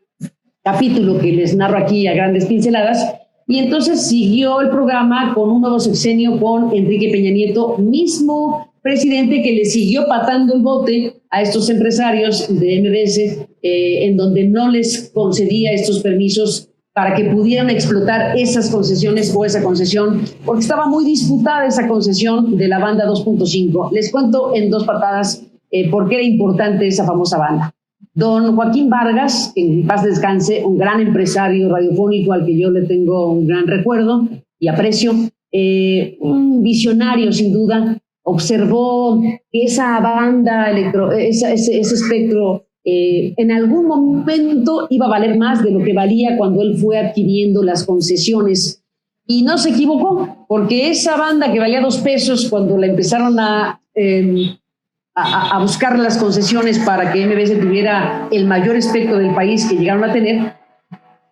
capítulo que les narro aquí a grandes pinceladas, y entonces siguió el programa con un nuevo sexenio con Enrique Peña Nieto, mismo presidente que le siguió patando el bote a estos empresarios de MBS, en donde no les concedía estos permisos para que pudieran explotar esas concesiones o esa concesión, porque estaba muy disputada esa concesión de la banda 2.5. Les cuento en dos patadas por qué era importante esa famosa banda. Don Joaquín Vargas, que en paz descanse, un gran empresario radiofónico al que yo le tengo un gran recuerdo y aprecio, un visionario sin duda, observó que esa banda, ese espectro, en algún momento iba a valer más de lo que valía cuando él fue adquiriendo las concesiones. Y no se equivocó, porque esa banda que valía 2 pesos cuando la empezaron a buscar las concesiones para que MBS tuviera el mayor espectro del país que llegaron a tener,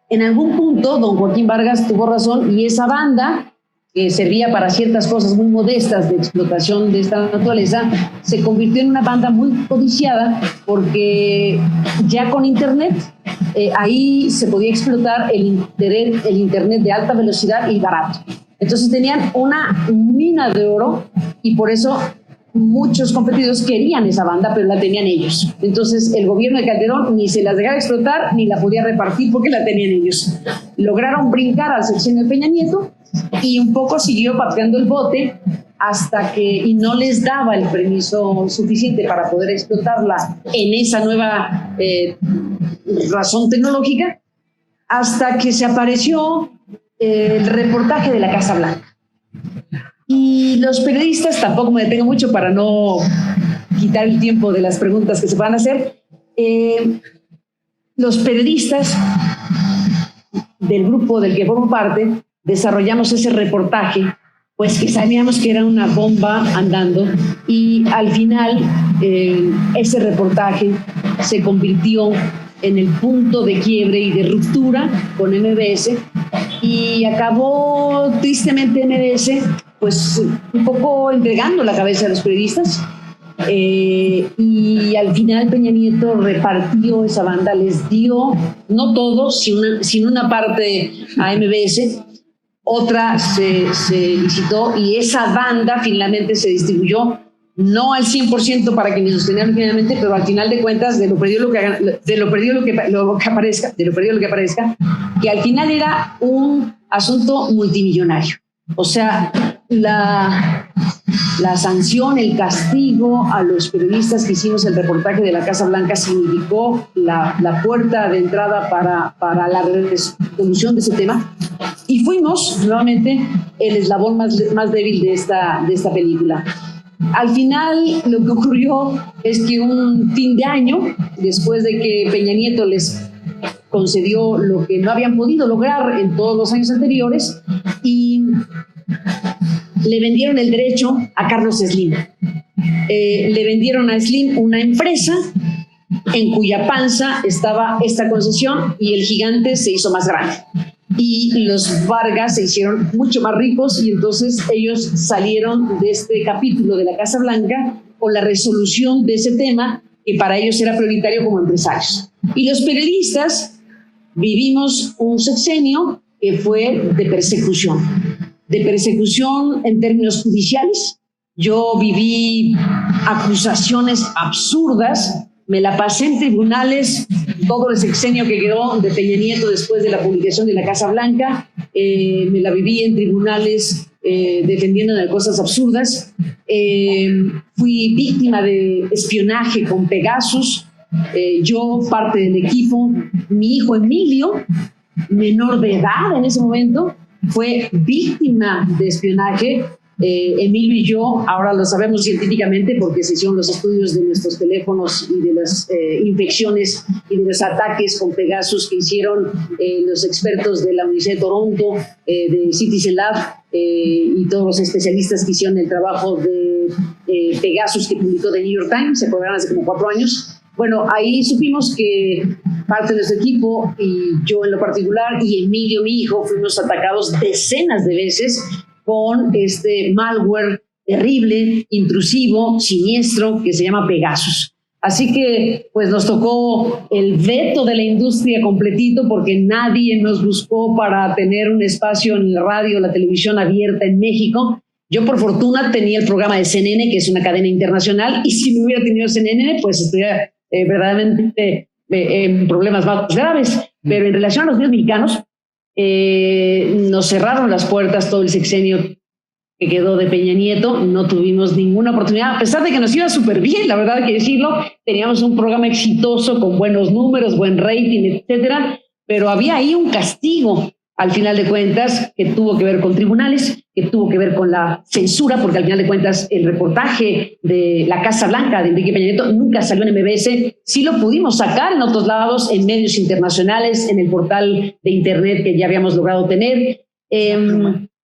en algún punto don Joaquín Vargas tuvo razón y esa banda, que servía para ciertas cosas muy modestas de explotación de esta naturaleza, se convirtió en una banda muy codiciada porque ya con internet, ahí se podía explotar el internet de alta velocidad y barato. Entonces tenían una mina de oro y por eso muchos competidores querían esa banda, pero la tenían ellos. Entonces el gobierno de Calderón ni se las dejaba explotar ni la podía repartir porque la tenían ellos. Lograron brincar al sexenio de Peña Nieto y un poco siguió pateando el bote hasta que, y no les daba el permiso suficiente para poder explotarla en esa nueva razón tecnológica, hasta que se apareció el reportaje de la Casa Blanca. Y los periodistas, tampoco me detengo mucho para no quitar el tiempo de las preguntas que se van a hacer, los periodistas del grupo del que formo parte desarrollamos ese reportaje, pues que sabíamos que era una bomba andando y al final ese reportaje se convirtió en el punto de quiebre y de ruptura con MBS y acabó tristemente MBS pues un poco entregando la cabeza a los periodistas. Y al final Peña Nieto repartió esa banda, les dio, no todos, sino una parte a MBS, otra se licitó y esa banda finalmente se distribuyó, no al 100% para quienes sostenían originalmente, pero al final de cuentas, de lo perdido lo que aparezca, que al final era un asunto multimillonario. O sea, la sanción, el castigo a los periodistas que hicimos el reportaje de la Casa Blanca significó la puerta de entrada para la resolución de ese tema, y fuimos nuevamente el eslabón más débil de esta película. Al final lo que ocurrió es que un fin de año, después de que Peña Nieto les concedió lo que no habían podido lograr en todos los años anteriores, y le vendieron el derecho a Carlos Slim. Le vendieron a Slim una empresa en cuya panza estaba esta concesión, y el gigante se hizo más grande. Y los Vargas se hicieron mucho más ricos, y entonces ellos salieron de este capítulo de la Casa Blanca con la resolución de ese tema que para ellos era prioritario como empresarios. Y los periodistas vivimos un sexenio que fue de persecución en términos judiciales. Yo viví acusaciones absurdas, me la pasé en tribunales todo el sexenio que quedó de Peña Nieto después de la publicación de la Casa Blanca, me la viví en tribunales defendiendo de cosas absurdas. Fui víctima de espionaje con Pegasus, yo parte del equipo, mi hijo Emilio, menor de edad en ese momento, fue víctima de espionaje. Emilio y yo ahora lo sabemos científicamente porque se hicieron los estudios de nuestros teléfonos y de las infecciones y de los ataques con Pegasus que hicieron los expertos de la Universidad de Toronto, de Citizen Lab, y todos los especialistas que hicieron el trabajo de Pegasus que publicó The New York Times, se acordarán, hace como 4 años. Bueno, ahí supimos que parte de nuestro equipo y yo en lo particular y Emilio, mi hijo, fuimos atacados decenas de veces con este malware terrible, intrusivo, siniestro, que se llama Pegasus. Así que pues nos tocó el veto de la industria completito, porque nadie nos buscó para tener un espacio en la radio, la televisión abierta en México. Yo por fortuna tenía el programa de CNN, que es una cadena internacional, y si no hubiera tenido CNN, pues estuviera verdaderamente en problemas más graves. Pero en relación a los medios mexicanos, nos cerraron las puertas todo el sexenio que quedó de Peña Nieto, no tuvimos ninguna oportunidad, a pesar de que nos iba súper bien, la verdad hay que decirlo, teníamos un programa exitoso con buenos números, buen rating, etcétera, pero había ahí un castigo al final de cuentas que tuvo que ver con tribunales, que tuvo que ver con la censura, porque al final de cuentas el reportaje de la Casa Blanca de Enrique Peña Nieto nunca salió en MBS, sí lo pudimos sacar en otros lados, en medios internacionales, en el portal de internet que ya habíamos logrado tener.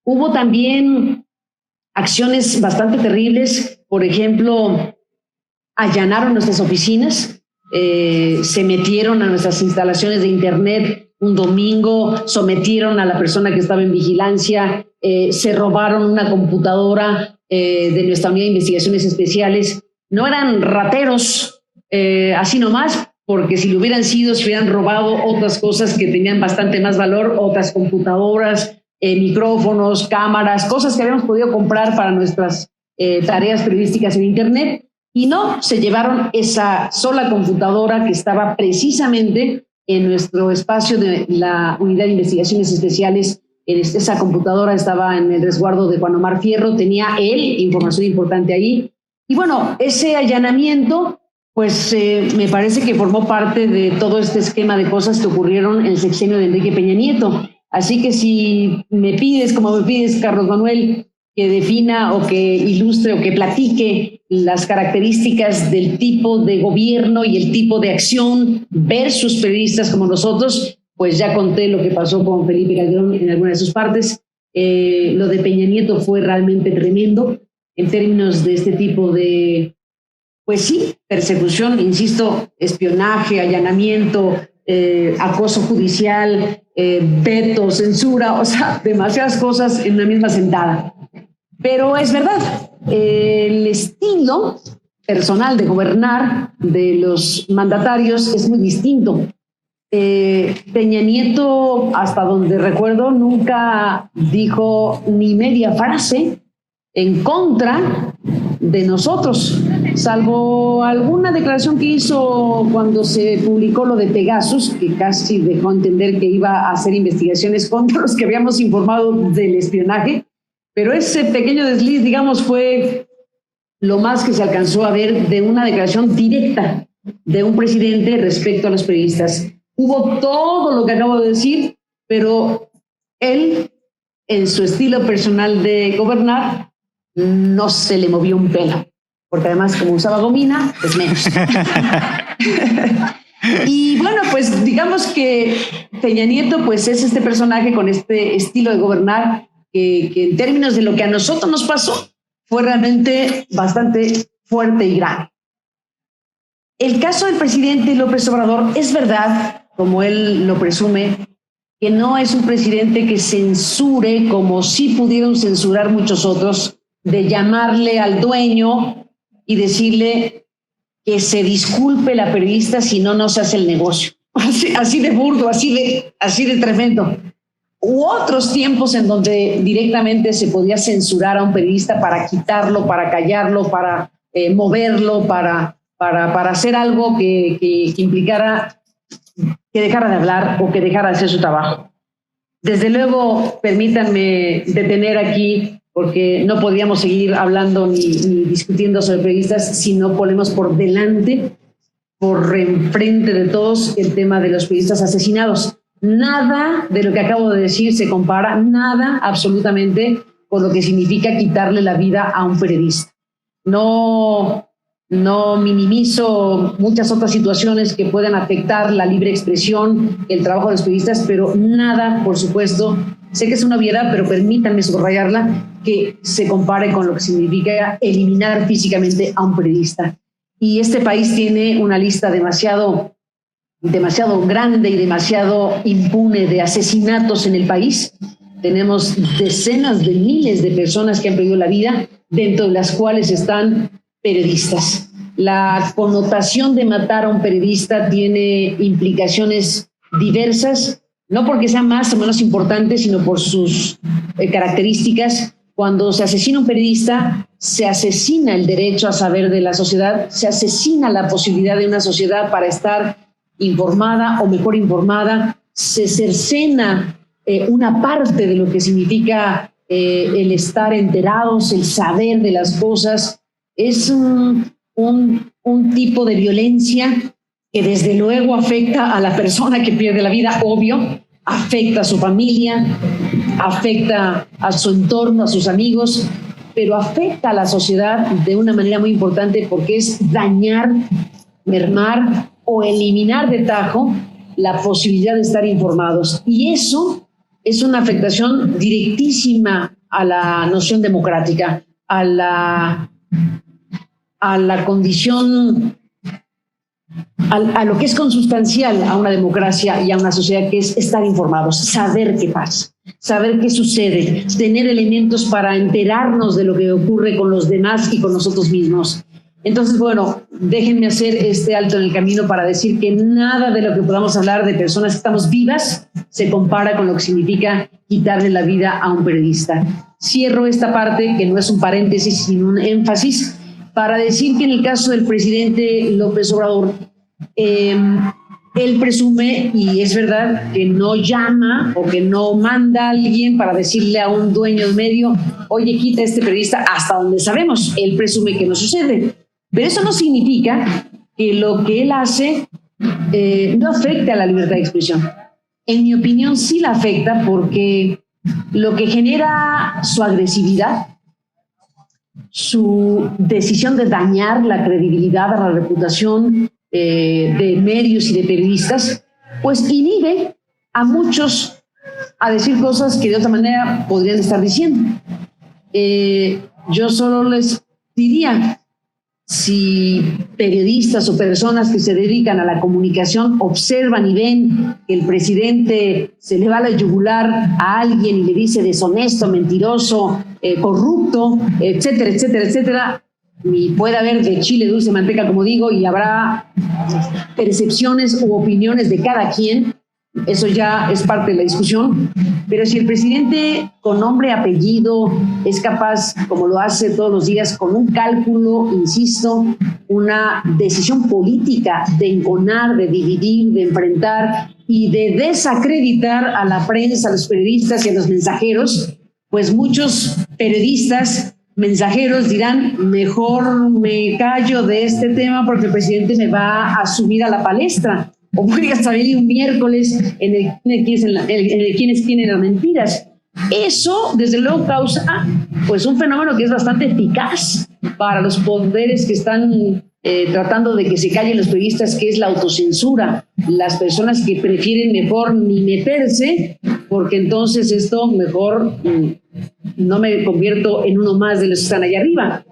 Hubo también acciones bastante terribles, por ejemplo, allanaron nuestras oficinas, se metieron a nuestras instalaciones de internet un domingo, sometieron a la persona que estaba en vigilancia, se robaron una computadora de nuestra unidad de investigaciones especiales. No eran rateros así nomás, porque si lo hubieran sido, se hubieran robado otras cosas que tenían bastante más valor, otras computadoras, micrófonos, cámaras, cosas que habíamos podido comprar para nuestras tareas periodísticas en internet, y no, se llevaron esa sola computadora que estaba precisamente en nuestro espacio de la Unidad de Investigaciones Especiales. Esa computadora estaba en el resguardo de Juan Omar Fierro, tenía él información importante ahí. Y bueno, ese allanamiento, pues me parece que formó parte de todo este esquema de cosas que ocurrieron en el sexenio de Enrique Peña Nieto. Así que si me pides, como me pides, Carlos Manuel, que defina o que ilustre o que platique las características del tipo de gobierno y el tipo de acción versus periodistas como nosotros, pues ya conté lo que pasó con Felipe Calderón en alguna de sus partes. Lo de Peña Nieto fue realmente tremendo en términos de este tipo de, pues sí, persecución, insisto, espionaje, allanamiento, acoso judicial, veto, censura, o sea, demasiadas cosas en una misma sentada. Pero es verdad, el estilo personal de gobernar de los mandatarios es muy distinto. Peña Nieto, hasta donde recuerdo, nunca dijo ni media frase en contra de nosotros, salvo alguna declaración que hizo cuando se publicó lo de Pegasus, que casi dejó entender que iba a hacer investigaciones contra los que habíamos informado del espionaje, pero ese pequeño desliz, digamos, fue lo más que se alcanzó a ver de una declaración directa de un presidente respecto a los periodistas. Hubo todo lo que acabo de decir, pero él, en su estilo personal de gobernar, no se le movió un pelo, porque además, como usaba gomina, pues menos. Y bueno, pues digamos que Peña Nieto pues es este personaje con este estilo de gobernar que en términos de lo que a nosotros nos pasó, fue realmente bastante fuerte y grave. El caso del presidente López Obrador es verdad, como él lo presume, que no es un presidente que censure como sí pudieron censurar muchos otros, de llamarle al dueño y decirle que se disculpe la periodista si no, no se hace el negocio. Así de burdo, así de tremendo. U otros tiempos en donde directamente se podía censurar a un periodista para quitarlo, para callarlo, para moverlo, para hacer algo que implicara que dejara de hablar o que dejara de hacer su trabajo. Desde luego, permítanme detener aquí, porque no podíamos seguir hablando ni discutiendo sobre periodistas si no ponemos por delante, por enfrente de todos, el tema de los periodistas asesinados. Nada de lo que acabo de decir se compara, nada absolutamente, con lo que significa quitarle la vida a un periodista. No minimizo muchas otras situaciones que pueden afectar la libre expresión, el trabajo de los periodistas, pero nada, por supuesto, sé que es una obviedad, pero permítanme subrayarla, que se compare con lo que significa eliminar físicamente a un periodista. Y este país tiene una lista demasiado grande y demasiado impune de asesinatos en el país. Tenemos decenas de miles de personas que han perdido la vida, dentro de las cuales están periodistas. La connotación de matar a un periodista tiene implicaciones diversas, no porque sea más o menos importante, sino por sus características. Cuando se asesina un periodista, se asesina el derecho a saber de la sociedad, se asesina la posibilidad de una sociedad para estar informada o mejor informada, se cercena una parte de lo que significa el estar enterados, el saber de las cosas. Es un tipo de violencia que desde luego afecta a la persona que pierde la vida, obvio, afecta a su familia, afecta a su entorno, a sus amigos, pero afecta a la sociedad de una manera muy importante porque es dañar, mermar o eliminar de tajo la posibilidad de estar informados. Y eso es una afectación directísima a la noción democrática, a la condición, a lo que es consustancial a una democracia y a una sociedad, que es estar informados, saber qué pasa, saber qué sucede, tener elementos para enterarnos de lo que ocurre con los demás y con nosotros mismos. Entonces, bueno, déjenme hacer este alto en el camino para decir que nada de lo que podamos hablar de personas que estamos vivas se compara con lo que significa quitarle la vida a un periodista. Cierro esta parte, que no es un paréntesis, sino un énfasis, para decir que en el caso del presidente López Obrador, él presume, y es verdad, que no llama o que no manda a alguien para decirle a un dueño de medio, oye, quita a este periodista, hasta donde sabemos. Él presume que no sucede. Pero eso no significa que lo que él hace no afecte a la libertad de expresión. En mi opinión, sí la afecta, porque lo que genera su agresividad, su decisión de dañar la credibilidad, a la reputación de medios y de periodistas, pues inhibe a muchos a decir cosas que de otra manera podrían estar diciendo. Yo solo les diría, si periodistas o personas que se dedican a la comunicación observan y ven que el presidente se le va a la yugular a alguien y le dice deshonesto, mentiroso, corrupto, etcétera, etcétera, etcétera, y puede haber de chile dulce manteca, como digo, y habrá percepciones u opiniones de cada quien. Eso ya es parte de la discusión, pero si el presidente con nombre y apellido es capaz, como lo hace todos los días, con un cálculo, insisto, una decisión política de enconar, de dividir, de enfrentar y de desacreditar a la prensa, a los periodistas y a los mensajeros, pues muchos periodistas, mensajeros dirán, mejor me callo de este tema porque el presidente me va a subir a la palestra. O voy a salir un miércoles en el quienes tienen las mentiras. Eso, desde luego, causa pues un fenómeno que es bastante eficaz para los poderes que están tratando de que se callen los periodistas, que es la autocensura. Las personas que prefieren mejor ni meterse, porque entonces esto mejor no me convierto en uno más de los que están allá arriba.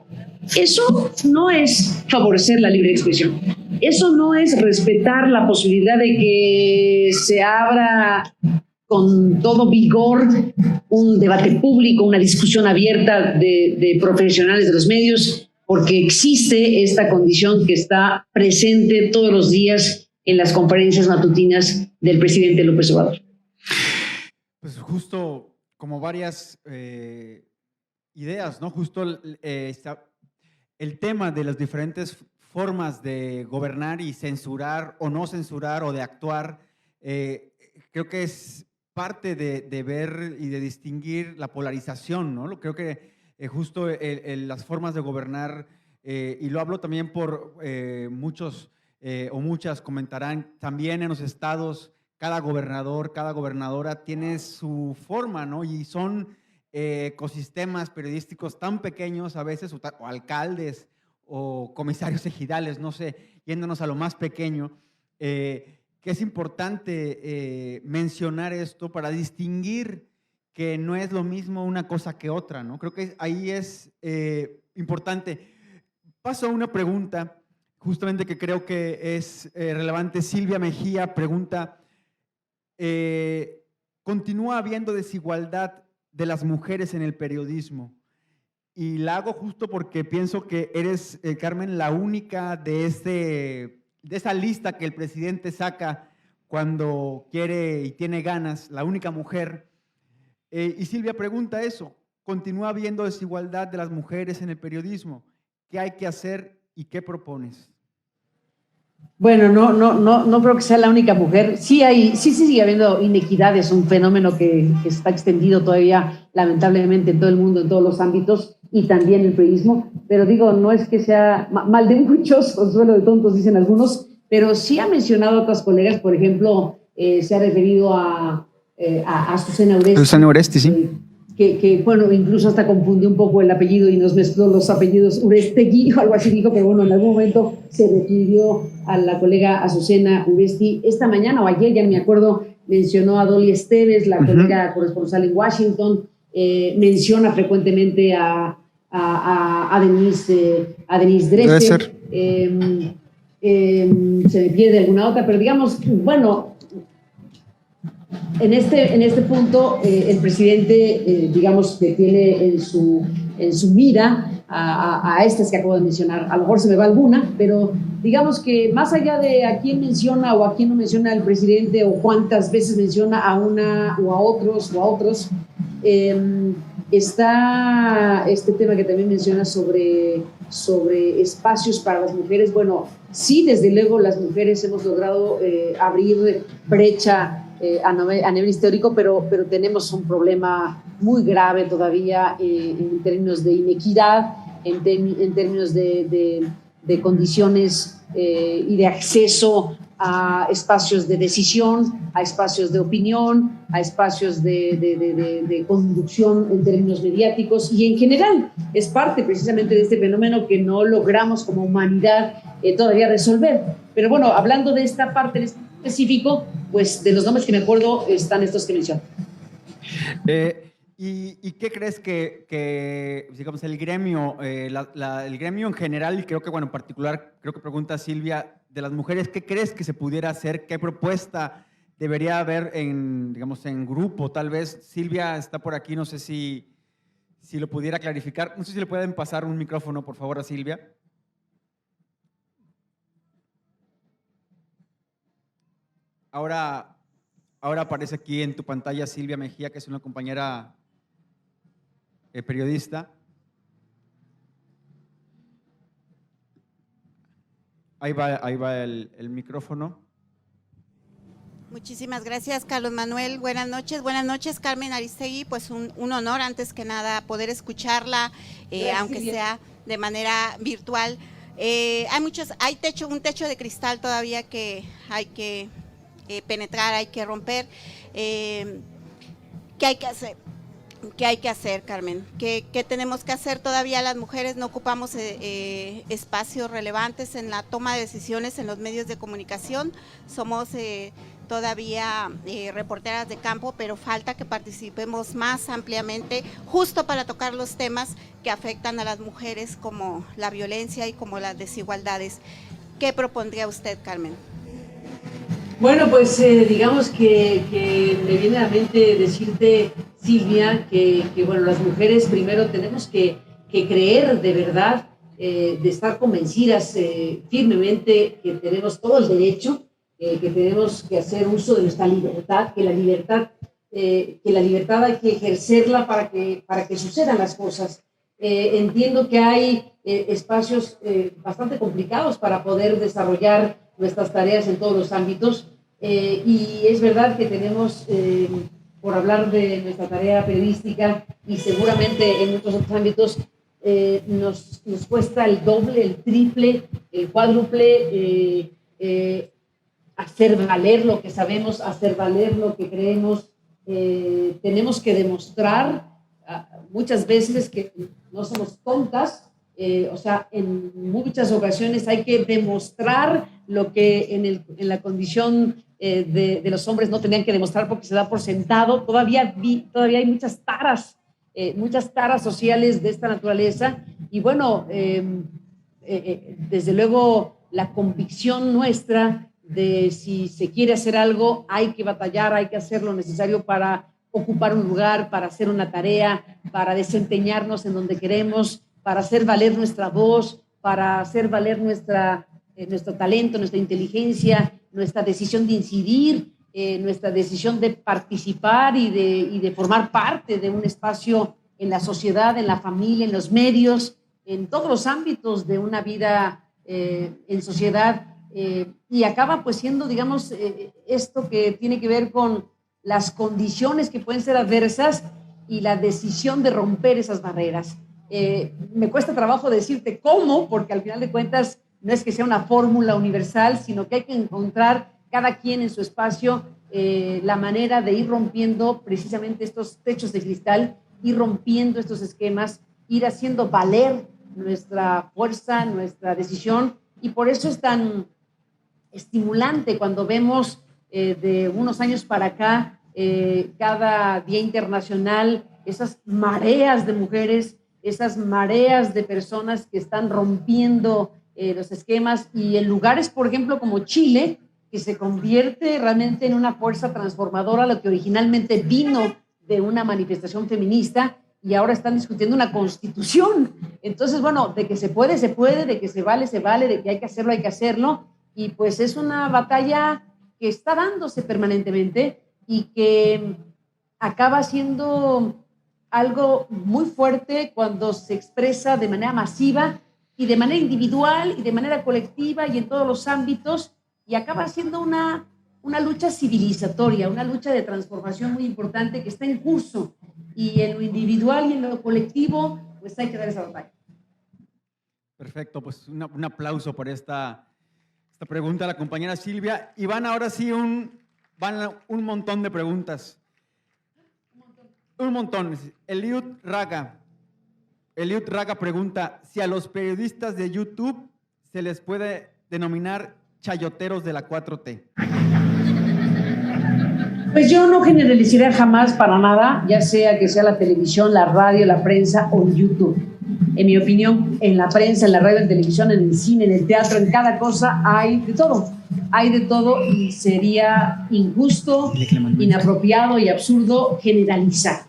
Eso no es favorecer la libre expresión. Eso no es respetar la posibilidad de que se abra con todo vigor un debate público, una discusión abierta de profesionales de los medios, porque existe esta condición que está presente todos los días en las conferencias matutinas del presidente López Obrador. Pues justo como varias ideas, ¿no? Justo el tema de las diferentes formas de gobernar y censurar o no censurar o de actuar, creo que es parte de ver y de distinguir la polarización, ¿no? Creo que justo las formas de gobernar, y lo hablo también por muchos o muchas comentarán, también en los estados, cada gobernador, cada gobernadora tiene su forma, ¿no? Y son ecosistemas periodísticos tan pequeños a veces, o alcaldes, o comisarios ejidales, no sé, yéndonos a lo más pequeño, que es importante mencionar esto para distinguir que no es lo mismo una cosa que otra, ¿no? Creo que ahí es importante. Paso a una pregunta, justamente que creo que es relevante. Silvia Mejía pregunta, ¿continúa habiendo desigualdad de las mujeres en el periodismo? Y la hago justo porque pienso que eres, Carmen, la única de esa lista que el presidente saca cuando quiere y tiene ganas, la única mujer. Y Silvia pregunta eso, ¿continúa habiendo desigualdad de las mujeres en el periodismo? ¿Qué hay que hacer y qué propones? Bueno, no creo que sea la única mujer. Sí sigue habiendo inequidades, un fenómeno que está extendido todavía lamentablemente en todo el mundo, en todos los ámbitos y también el periodismo, pero digo, no es que sea mal de muchos, consuelo de tontos dicen algunos, pero sí ha mencionado a otras colegas, por ejemplo, se ha referido a Azucena Uresti. Azucena Uresti, sí. Que bueno, incluso hasta confundió un poco el apellido y nos mezcló los apellidos Urestegui o algo así dijo, pero bueno, en algún momento se refirió a la colega Azucena Uresti. Esta mañana o ayer, ya no me acuerdo, mencionó a Dolly Esteves, la colega corresponsal en Washington, menciona frecuentemente a Denise Dresser. Se me pierde alguna otra, pero digamos, bueno, en este punto el presidente, digamos, que tiene en su mira a estas que acabo de mencionar. A lo mejor se me va alguna, pero digamos que más allá de a quién menciona o a quién no menciona el presidente o cuántas veces menciona a una o a otros está este tema que también menciona sobre espacios para las mujeres. Bueno, sí, desde luego las mujeres hemos logrado abrir brecha a nivel histórico, pero tenemos un problema muy grave todavía en términos de inequidad, en términos de condiciones y de acceso a espacios de decisión, a espacios de opinión, a espacios de conducción en términos mediáticos y en general es parte precisamente de este fenómeno que no logramos como humanidad todavía resolver. Pero bueno, hablando de esta parte en específico, pues de los nombres que me acuerdo están estos que menciono. ¿Y qué crees que, digamos, el gremio, el gremio en general, y creo que, bueno, en particular, creo que pregunta Silvia, de las mujeres, ¿qué crees que se pudiera hacer? ¿Qué propuesta debería haber en, digamos, en grupo? Tal vez Silvia está por aquí, no sé si lo pudiera clarificar. No sé si le pueden pasar un micrófono, por favor, a Silvia. Ahora aparece aquí en tu pantalla Silvia Mejía, que es una compañera periodista. Ahí va el micrófono. Muchísimas gracias, Carlos Manuel. Buenas noches, Carmen Aristegui. Pues un honor, antes que nada, poder escucharla, aunque sea de manera virtual. Hay un techo de cristal todavía que hay que penetrar, hay que romper. ¿Qué hay que hacer? ¿Qué hay que hacer, Carmen? ¿Qué tenemos que hacer? Todavía las mujeres no ocupamos espacios relevantes en la toma de decisiones en los medios de comunicación. Somos todavía reporteras de campo, pero falta que participemos más ampliamente, justo para tocar los temas que afectan a las mujeres, como la violencia y como las desigualdades. ¿Qué propondría usted, Carmen? Bueno, pues digamos que me viene a la mente decirte, Silvia, que bueno, las mujeres primero tenemos que creer de verdad, de estar convencidas firmemente que tenemos todo el derecho, que tenemos que hacer uso de nuestra libertad, que la libertad hay que ejercerla para que sucedan las cosas. Entiendo que hay espacios bastante complicados para poder desarrollar nuestras tareas en todos los ámbitos, y es verdad que tenemos, por hablar de nuestra tarea periodística y seguramente en muchos otros ámbitos, nos cuesta el doble, el triple, el cuádruple hacer valer lo que sabemos, hacer valer lo que creemos. Tenemos que demostrar muchas veces que no somos tontas. O sea, en muchas ocasiones hay que demostrar lo que en la condición de los hombres no tenían que demostrar porque se da por sentado. Todavía hay muchas taras sociales de esta naturaleza. Y bueno, desde luego la convicción nuestra de si se quiere hacer algo, hay que batallar, hay que hacer lo necesario para ocupar un lugar, para hacer una tarea, para desempeñarnos en donde queremos, para hacer valer nuestra voz, para hacer valer nuestro talento, nuestra inteligencia, nuestra decisión de incidir, nuestra decisión de participar y de formar parte de un espacio en la sociedad, en la familia, en los medios, en todos los ámbitos de una vida en sociedad. Y acaba pues siendo, digamos, esto que tiene que ver con las condiciones que pueden ser adversas y la decisión de romper esas barreras. Me cuesta trabajo decirte cómo, porque al final de cuentas no es que sea una fórmula universal, sino que hay que encontrar cada quien en su espacio la manera de ir rompiendo precisamente estos techos de cristal, ir rompiendo estos esquemas, ir haciendo valer nuestra fuerza, nuestra decisión. Y por eso es tan estimulante cuando vemos de unos años para acá, cada Día Internacional, esas mareas de mujeres, esas mareas de personas que están rompiendo los esquemas, y en lugares, por ejemplo, como Chile, que se convierte realmente en una fuerza transformadora, lo que originalmente vino de una manifestación feminista, y ahora están discutiendo una constitución. Entonces, bueno, de que se puede, de que se vale, de que hay que hacerlo, y pues es una batalla que está dándose permanentemente y que acaba siendo algo muy fuerte cuando se expresa de manera masiva y de manera individual y de manera colectiva y en todos los ámbitos, y acaba siendo una lucha civilizatoria, una lucha de transformación muy importante que está en curso, y en lo individual y en lo colectivo pues hay que dar esa batalla. Perfecto, pues un aplauso por esta pregunta a la compañera Silvia. Y van ahora sí un montón de preguntas. Un montón. Eliud Raga pregunta si a los periodistas de YouTube se les puede denominar chayoteros de la 4T. Pues yo no generalizaría jamás para nada, ya sea que sea la televisión, la radio, la prensa o YouTube. En mi opinión, en la prensa, en la radio, en televisión, en el cine, en el teatro, en cada cosa hay de todo. Hay de todo y sería injusto, inapropiado y absurdo generalizar.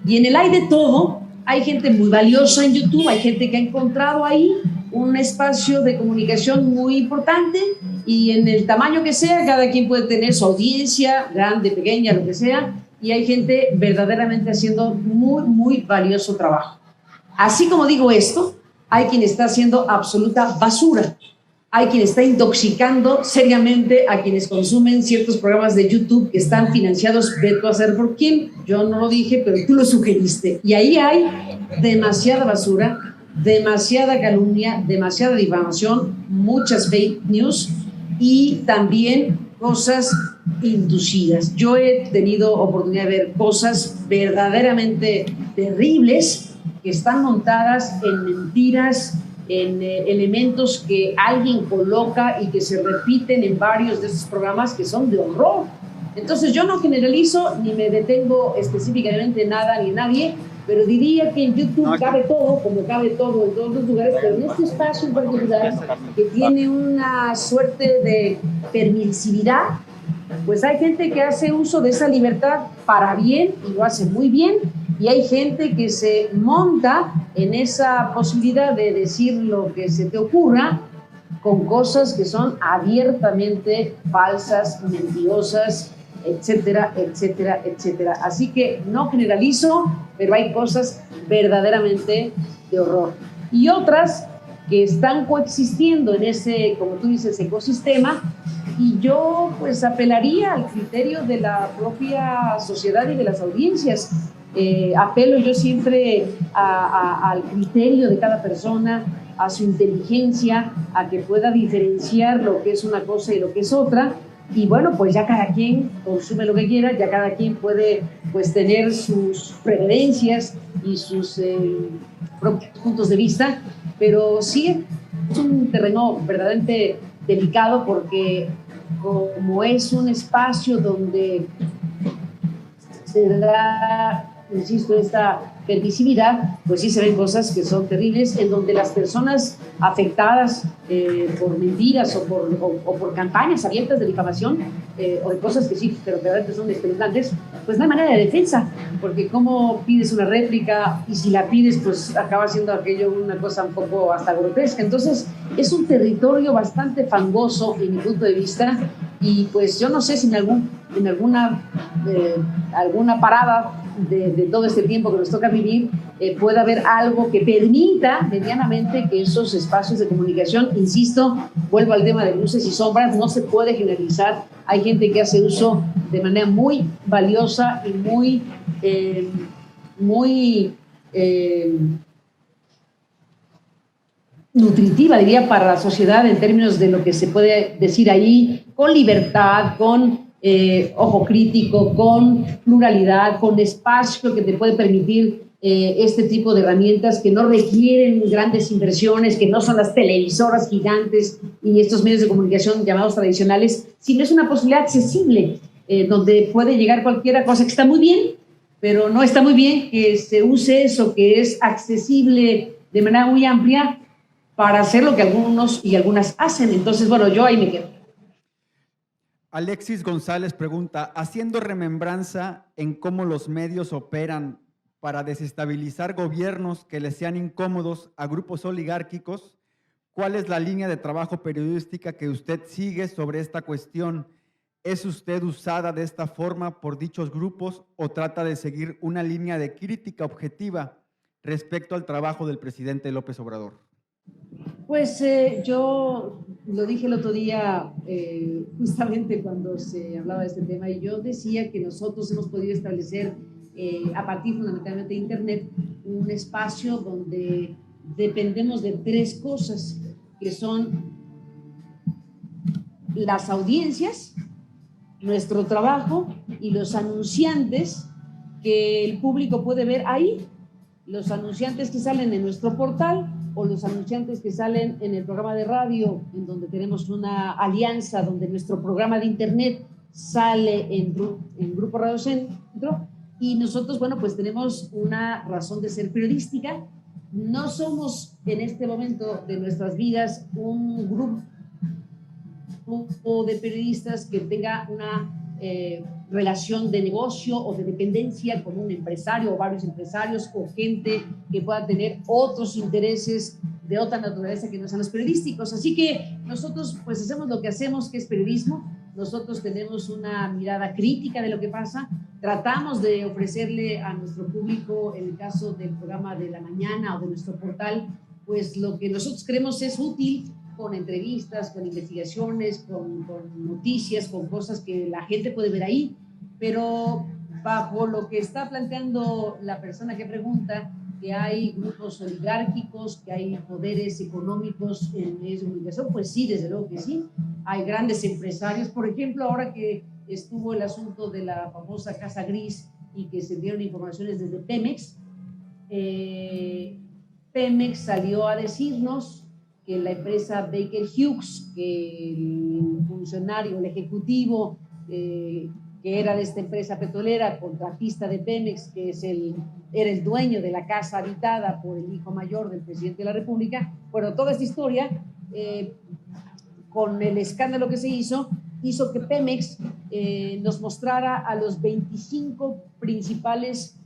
Y en el hay de todo, hay gente muy valiosa en YouTube, hay gente que ha encontrado ahí un espacio de comunicación muy importante y en el tamaño que sea, cada quien puede tener su audiencia, grande, pequeña, lo que sea, y hay gente verdaderamente haciendo muy, muy valioso trabajo. Así como digo esto, hay quien está haciendo absoluta basura. Hay quien está intoxicando seriamente a quienes consumen ciertos programas de YouTube que están financiados, ve tú a saber por quién. Yo no lo dije, pero tú lo sugeriste. Y ahí hay demasiada basura, demasiada calumnia, demasiada difamación, muchas fake news y también cosas inducidas. Yo he tenido oportunidad de ver cosas verdaderamente terribles que están montadas en mentiras, en elementos que alguien coloca y que se repiten en varios de estos programas que son de horror. Entonces yo no generalizo ni me detengo específicamente en nada ni en nadie, pero diría que en YouTube cabe todo, como cabe todo en todos los lugares, pero en este espacio en particular, que tiene una suerte de permisividad, pues hay gente que hace uso de esa libertad para bien y lo hace muy bien, y hay gente que se monta en esa posibilidad de decir lo que se te ocurra con cosas que son abiertamente falsas, mentirosas, etcétera, etcétera, etcétera. Así que no generalizo, pero hay cosas verdaderamente de horror. Y otras que están coexistiendo en ese, como tú dices, ecosistema, y yo pues apelaría al criterio de la propia sociedad y de las audiencias. Apelo yo siempre al criterio de cada persona, a su inteligencia, a que pueda diferenciar lo que es una cosa y lo que es otra. Y bueno, pues ya cada quien consume lo que quiera, ya cada quien puede pues tener sus preferencias y sus propios puntos de vista, pero sí es un terreno verdaderamente delicado porque como es un espacio donde se da, insisto, esta permisividad, pues sí se ven cosas que son terribles, en donde las personas afectadas por mentiras o por campañas abiertas de difamación o de cosas que sí, pero verdaderamente son espeluznantes, pues no hay manera de defensa, porque cómo pides una réplica y si la pides, pues acaba siendo aquello una cosa un poco hasta grotesca. Entonces es un territorio bastante fangoso en mi punto de vista y pues yo no sé si en alguna parada de todo este tiempo que nos toca vivir, pueda haber algo que permita medianamente que esos espacios de comunicación, insisto, vuelvo al tema de luces y sombras, no se puede generalizar. Hay gente que hace uso de manera muy valiosa y muy nutritiva, diría, para la sociedad en términos de lo que se puede decir ahí, con libertad, con ojo crítico, con pluralidad, con espacio que te puede permitir este tipo de herramientas que no requieren grandes inversiones, que no son las televisoras gigantes y estos medios de comunicación llamados tradicionales, sino es una posibilidad accesible donde puede llegar cualquiera, cosa que está muy bien, pero no está muy bien que se use eso que es accesible de manera muy amplia para hacer lo que algunos y algunas hacen. Entonces, bueno, yo ahí me quedo. Alexis González pregunta, haciendo remembranza en cómo los medios operan para desestabilizar gobiernos que les sean incómodos a grupos oligárquicos, ¿cuál es la línea de trabajo periodística que usted sigue sobre esta cuestión? ¿Es usted usada de esta forma por dichos grupos o trata de seguir una línea de crítica objetiva respecto al trabajo del presidente López Obrador? Pues yo lo dije el otro día, justamente cuando se hablaba de este tema, y yo decía que nosotros hemos podido establecer, a partir fundamentalmente de Internet, un espacio donde dependemos de tres cosas, que son las audiencias, nuestro trabajo y los anunciantes que el público puede ver ahí, los anunciantes que salen en nuestro portal, o los anunciantes que salen en el programa de radio, en donde tenemos una alianza, donde nuestro programa de Internet sale en Grupo Radio Centro, y nosotros, bueno, pues tenemos una razón de ser periodística. No somos en este momento de nuestras vidas un grupo de periodistas que tenga una relación de negocio o de dependencia con un empresario o varios empresarios o gente que pueda tener otros intereses de otra naturaleza que no sean los periodísticos. Así que nosotros pues hacemos lo que hacemos, que es periodismo. Nosotros tenemos una mirada crítica de lo que pasa, tratamos de ofrecerle a nuestro público, en el caso del programa de la mañana o de nuestro portal, pues lo que nosotros creemos es útil, con entrevistas, con investigaciones, con noticias, con cosas que la gente puede ver ahí, pero bajo lo que está planteando la persona que pregunta, que hay grupos oligárquicos, que hay poderes económicos en medios de comunicación, pues sí, desde luego que sí. Hay grandes empresarios, por ejemplo, ahora que estuvo el asunto de la famosa Casa Gris y que se dieron informaciones desde Pemex, Pemex salió a decirnos que la empresa Baker Hughes, que el funcionario, el ejecutivo que era de esta empresa petrolera, contratista de Pemex, que era el dueño de la casa habitada por el hijo mayor del presidente de la República. Bueno, toda esta historia, con el escándalo que se hizo que Pemex nos mostrara a los 25 principales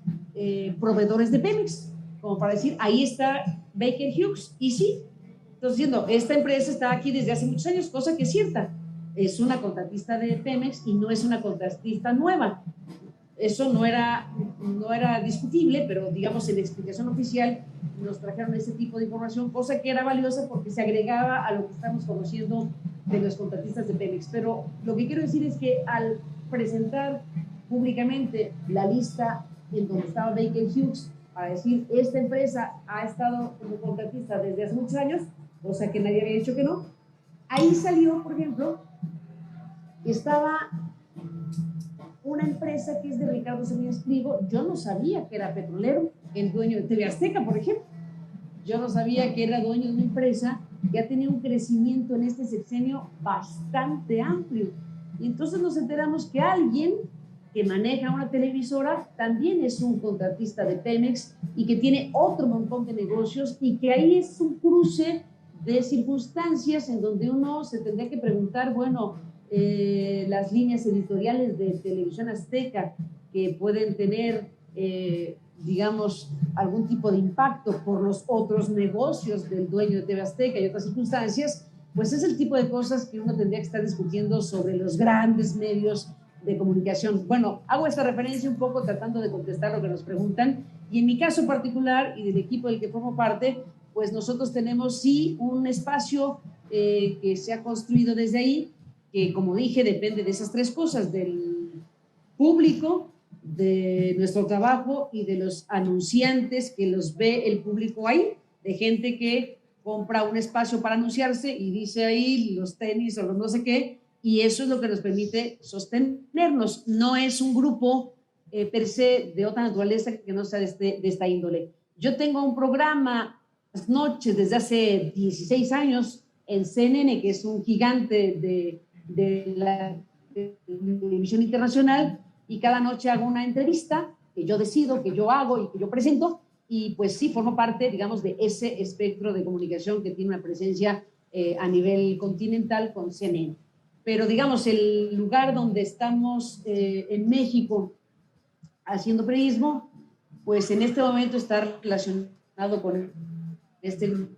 proveedores de Pemex, como para decir, ahí está Baker Hughes, y sí, entonces diciendo, esta empresa está aquí desde hace muchos años, cosa que es cierta, es una contratista de Pemex y no es una contratista nueva. Eso no era discutible, pero digamos en la explicación oficial nos trajeron ese tipo de información, cosa que era valiosa porque se agregaba a lo que estamos conociendo de los contratistas de Pemex. Pero lo que quiero decir es que al presentar públicamente la lista en donde estaba Baker Hughes, para decir, esta empresa ha estado como contratista desde hace muchos años, cosa que nadie había dicho que no, ahí salió, por ejemplo, estaba una empresa que es de Ricardo Salinas Pliego. Yo no sabía que era petrolero, el dueño de TV Azteca, por ejemplo. Yo no sabía que era dueño de una empresa que ha tenido un crecimiento en este sexenio bastante amplio. Y entonces nos enteramos que alguien que maneja una televisora también es un contratista de Pemex y que tiene otro montón de negocios, y que ahí es un cruce de circunstancias en donde uno se tendría que preguntar, bueno, las líneas editoriales de Televisión Azteca que pueden tener, digamos, algún tipo de impacto por los otros negocios del dueño de TV Azteca y otras circunstancias, pues es el tipo de cosas que uno tendría que estar discutiendo sobre los grandes medios de comunicación. Bueno, hago esta referencia un poco tratando de contestar lo que nos preguntan, y en mi caso particular y del equipo del que formo parte, pues nosotros tenemos sí un espacio que se ha construido desde ahí, que como dije depende de esas tres cosas, del público, de nuestro trabajo y de los anunciantes que los ve el público ahí, de gente que compra un espacio para anunciarse y dice ahí los tenis o los no sé qué, y eso es lo que nos permite sostenernos. No es un grupo per se de otra naturaleza que no sea de esta índole. Yo tengo un programa las noches desde hace 16 años en CNN, que es un gigante de la televisión internacional, y cada noche hago una entrevista que yo decido, que yo hago y que yo presento, y pues sí, formo parte, digamos, de ese espectro de comunicación que tiene una presencia a nivel continental con CNN. Pero digamos, el lugar donde estamos en México haciendo periodismo, pues en este momento está relacionado con este grupo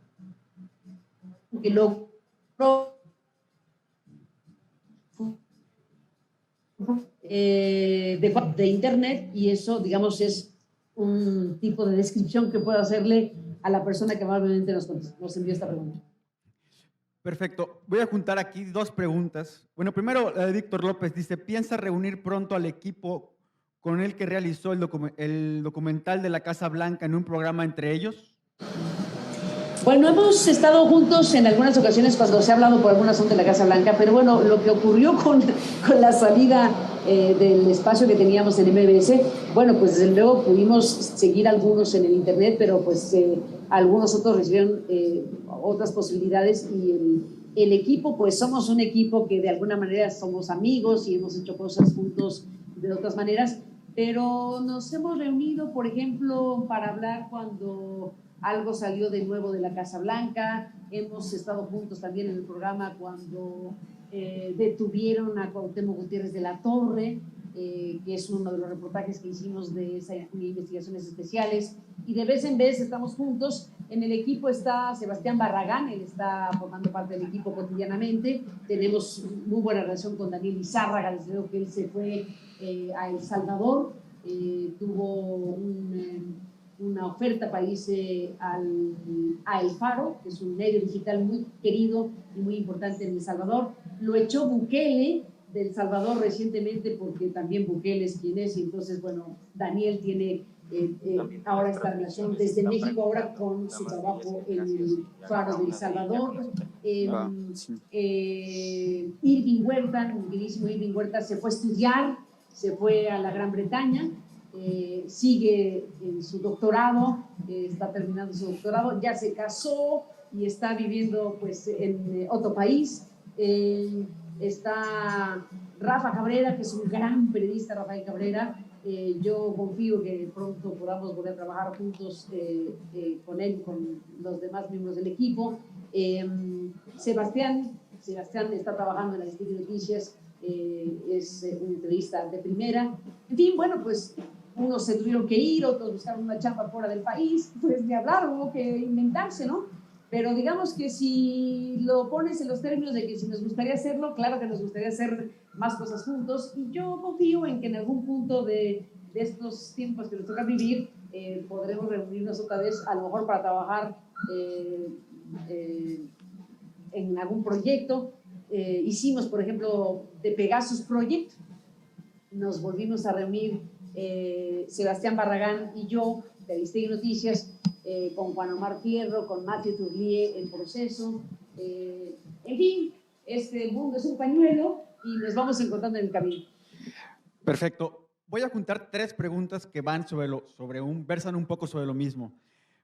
que logró de internet, y eso, digamos, es un tipo de descripción que puedo hacerle a la persona que amablemente nos envió esta pregunta. Perfecto. Voy a juntar aquí dos preguntas. Bueno, primero, la de Víctor López dice, ¿piensa reunir pronto al equipo con el que realizó el documental de la Casa Blanca en un programa entre ellos? Bueno, hemos estado juntos en algunas ocasiones cuando se ha hablado por alguna razón de la Casa Blanca, pero bueno, lo que ocurrió con la salida del espacio que teníamos en MBS, bueno, pues desde luego pudimos seguir algunos en el internet, pero pues algunos otros recibieron otras posibilidades, y El equipo, pues somos un equipo que de alguna manera somos amigos y hemos hecho cosas juntos de otras maneras, pero nos hemos reunido, por ejemplo, para hablar cuando algo salió de nuevo de la Casa Blanca. Hemos estado juntos también en el programa cuando detuvieron a Cuauhtémoc Gutiérrez de la Torre, que es uno de los reportajes que hicimos de esas investigaciones especiales, y de vez en vez estamos juntos. En el equipo está Sebastián Barragán, él está formando parte del equipo cotidianamente. Tenemos muy buena relación con Daniel Izárraga, desde luego que él se fue a El Salvador, tuvo una oferta para irse a El Faro, que es un medio digital muy querido y muy importante en El Salvador. Lo echó Bukele de El Salvador recientemente, porque también Bukele es quien es, y entonces, bueno, Daniel tiene ahora esta relación desde México, ahora con su trabajo en El Faro de El Salvador. Irving Huerta, el queridísimo Irving Huerta, se fue a estudiar, se fue a la Gran Bretaña, sigue en su doctorado, está terminando su doctorado, ya se casó y está viviendo pues en otro país. Está Rafa Cabrera, que es un gran periodista, Rafael Cabrera. Yo confío que pronto podamos volver a trabajar juntos con él y con los demás miembros del equipo. Sebastián está trabajando en las Noticias, es un periodista de primera. En fin, bueno, pues unos se tuvieron que ir, otros buscaron una chamba fuera del país, pues de hablar, hubo que inventarse, ¿no? Pero digamos que si lo pones en los términos de que si nos gustaría hacerlo, claro que nos gustaría hacer más cosas juntos, y yo confío en que en algún punto de estos tiempos que nos toca vivir podremos reunirnos otra vez, a lo mejor para trabajar en algún proyecto. Hicimos, por ejemplo, de Pegasus Project, nos volvimos a reunir Sebastián Barragán y yo, de Aristegui Noticias, con Juan Omar Fierro, con Mathieu Tourlier en Proceso. En fin, este mundo es un pañuelo y nos vamos encontrando en el camino. Perfecto. Voy a juntar 3 preguntas que van versan un poco sobre lo mismo.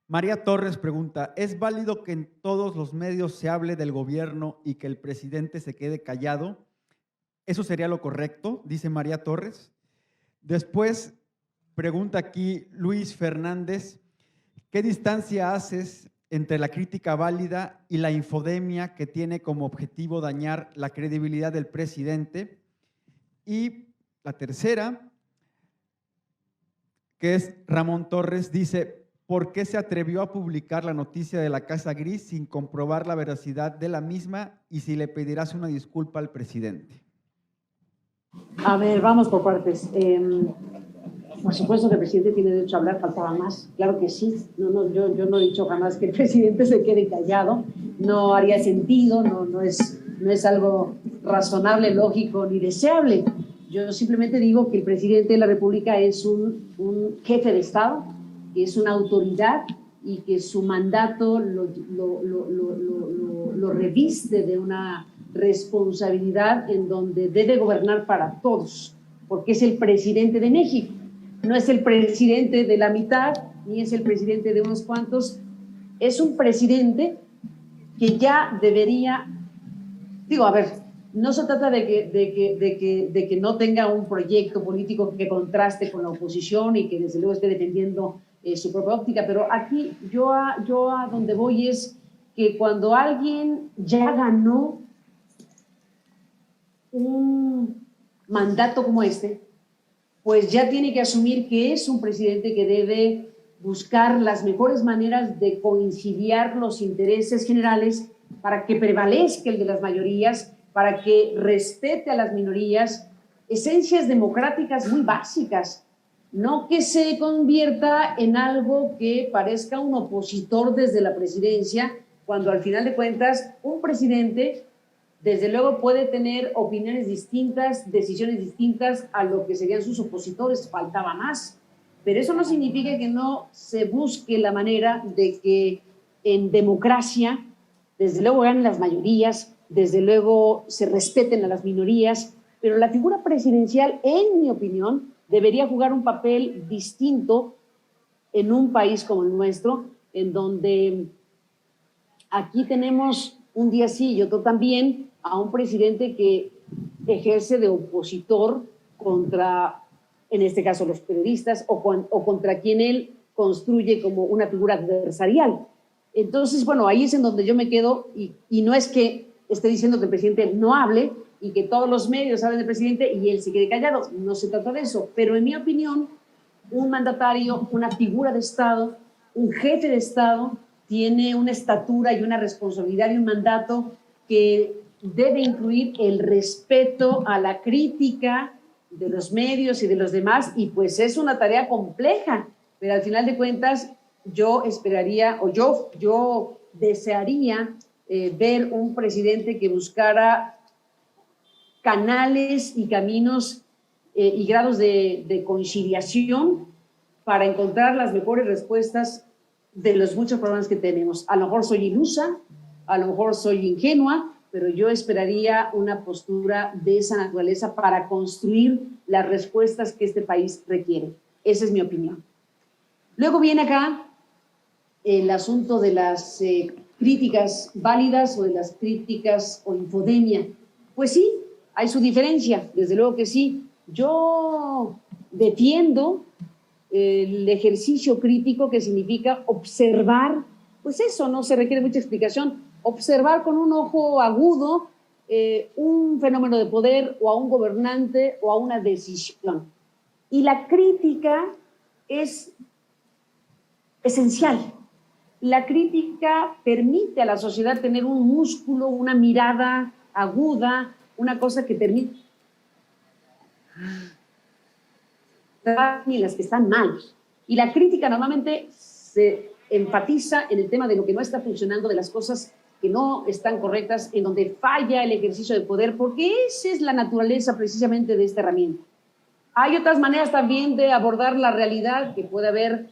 María Torres pregunta, ¿es válido que en todos los medios se hable del gobierno y que el presidente se quede callado? ¿Eso sería lo correcto?, dice María Torres. Después pregunta aquí Luis Fernández, ¿qué distancia haces entre la crítica válida y la infodemia que tiene como objetivo dañar la credibilidad del presidente? Y la tercera, que es Ramón Torres, dice, ¿por qué se atrevió a publicar la noticia de la Casa Gris sin comprobar la veracidad de la misma y si le pedirás una disculpa al presidente? A ver, vamos por partes. Por supuesto que el presidente tiene derecho a hablar, faltaba más, claro que sí. Yo no he dicho jamás que el presidente se quede callado, no haría sentido, no es algo razonable, lógico ni deseable. Yo simplemente digo que el presidente de la República es un jefe de Estado, que es una autoridad y que su mandato lo reviste de una responsabilidad en donde debe gobernar para todos, porque es el presidente de México. No es el presidente de la mitad, ni es el presidente de unos cuantos, es un presidente que ya debería, a ver, no se trata de que no tenga un proyecto político que contraste con la oposición y que desde luego esté defendiendo su propia óptica, pero aquí yo a donde voy es que cuando alguien ya ganó un mandato como este, pues ya tiene que asumir que es un presidente que debe buscar las mejores maneras de conciliar los intereses generales para que prevalezca el de las mayorías, para que respete a las minorías, esencias democráticas muy básicas, no que se convierta en algo que parezca un opositor desde la presidencia, cuando al final de cuentas un presidente desde luego puede tener opiniones distintas, decisiones distintas a lo que serían sus opositores, faltaba más. Pero eso no significa que no se busque la manera de que en democracia, desde luego ganen las mayorías, desde luego se respeten a las minorías, pero la figura presidencial, en mi opinión, debería jugar un papel distinto en un país como el nuestro, en donde aquí tenemos un día sí y otro también, a un presidente que ejerce de opositor contra, en este caso, los periodistas o contra quien él construye como una figura adversarial. Entonces, bueno, ahí es en donde yo me quedo y no es que esté diciendo que el presidente no hable y que todos los medios hablen del presidente y él se quede callado, no se trata de eso, pero en mi opinión, un mandatario, una figura de Estado, un jefe de Estado, tiene una estatura y una responsabilidad y un mandato que debe incluir el respeto a la crítica de los medios y de los demás, y pues es una tarea compleja, pero al final de cuentas yo esperaría, o yo desearía ver un presidente que buscara canales y caminos y grados de conciliación para encontrar las mejores respuestas de los muchos problemas que tenemos. A lo mejor soy ilusa, a lo mejor soy ingenua, pero yo esperaría una postura de esa naturaleza para construir las respuestas que este país requiere. Esa es mi opinión. Luego viene acá el asunto de las críticas válidas o de las críticas o infodemia. Pues sí, hay su diferencia, desde luego que sí. Yo defiendo el ejercicio crítico, que significa observar, pues eso, no se requiere mucha explicación, observar con un ojo agudo un fenómeno de poder o a un gobernante o a una decisión. Y la crítica es esencial. La crítica permite a la sociedad tener un músculo, una mirada aguda, una cosa que permite y las que están mal. Y la crítica normalmente se enfatiza en el tema de lo que no está funcionando, de las cosas que no están correctas, en donde falla el ejercicio de poder, porque esa es la naturaleza precisamente de esta herramienta. Hay otras maneras también de abordar la realidad, que puede haber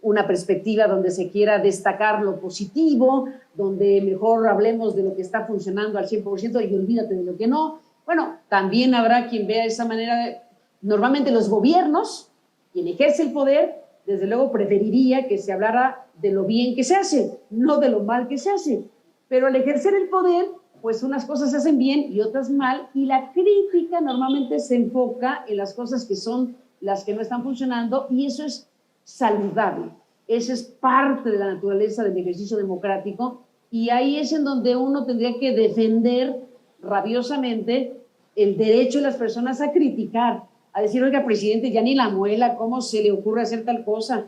una perspectiva donde se quiera destacar lo positivo, donde mejor hablemos de lo que está funcionando al 100% y olvídate de lo que no. Bueno, también habrá quien vea esa manera. Normalmente los gobiernos, quien ejerce el poder, desde luego preferiría que se hablara de lo bien que se hace, no de lo mal que se hace. Pero al ejercer el poder, pues unas cosas se hacen bien y otras mal, y la crítica normalmente se enfoca en las cosas que son las que no están funcionando, y eso es saludable. Eso es parte de la naturaleza del ejercicio democrático, y ahí es en donde uno tendría que defender rabiosamente el derecho de las personas a criticar, a decir, oiga, presidente, ya ni la muela, ¿cómo se le ocurre hacer tal cosa?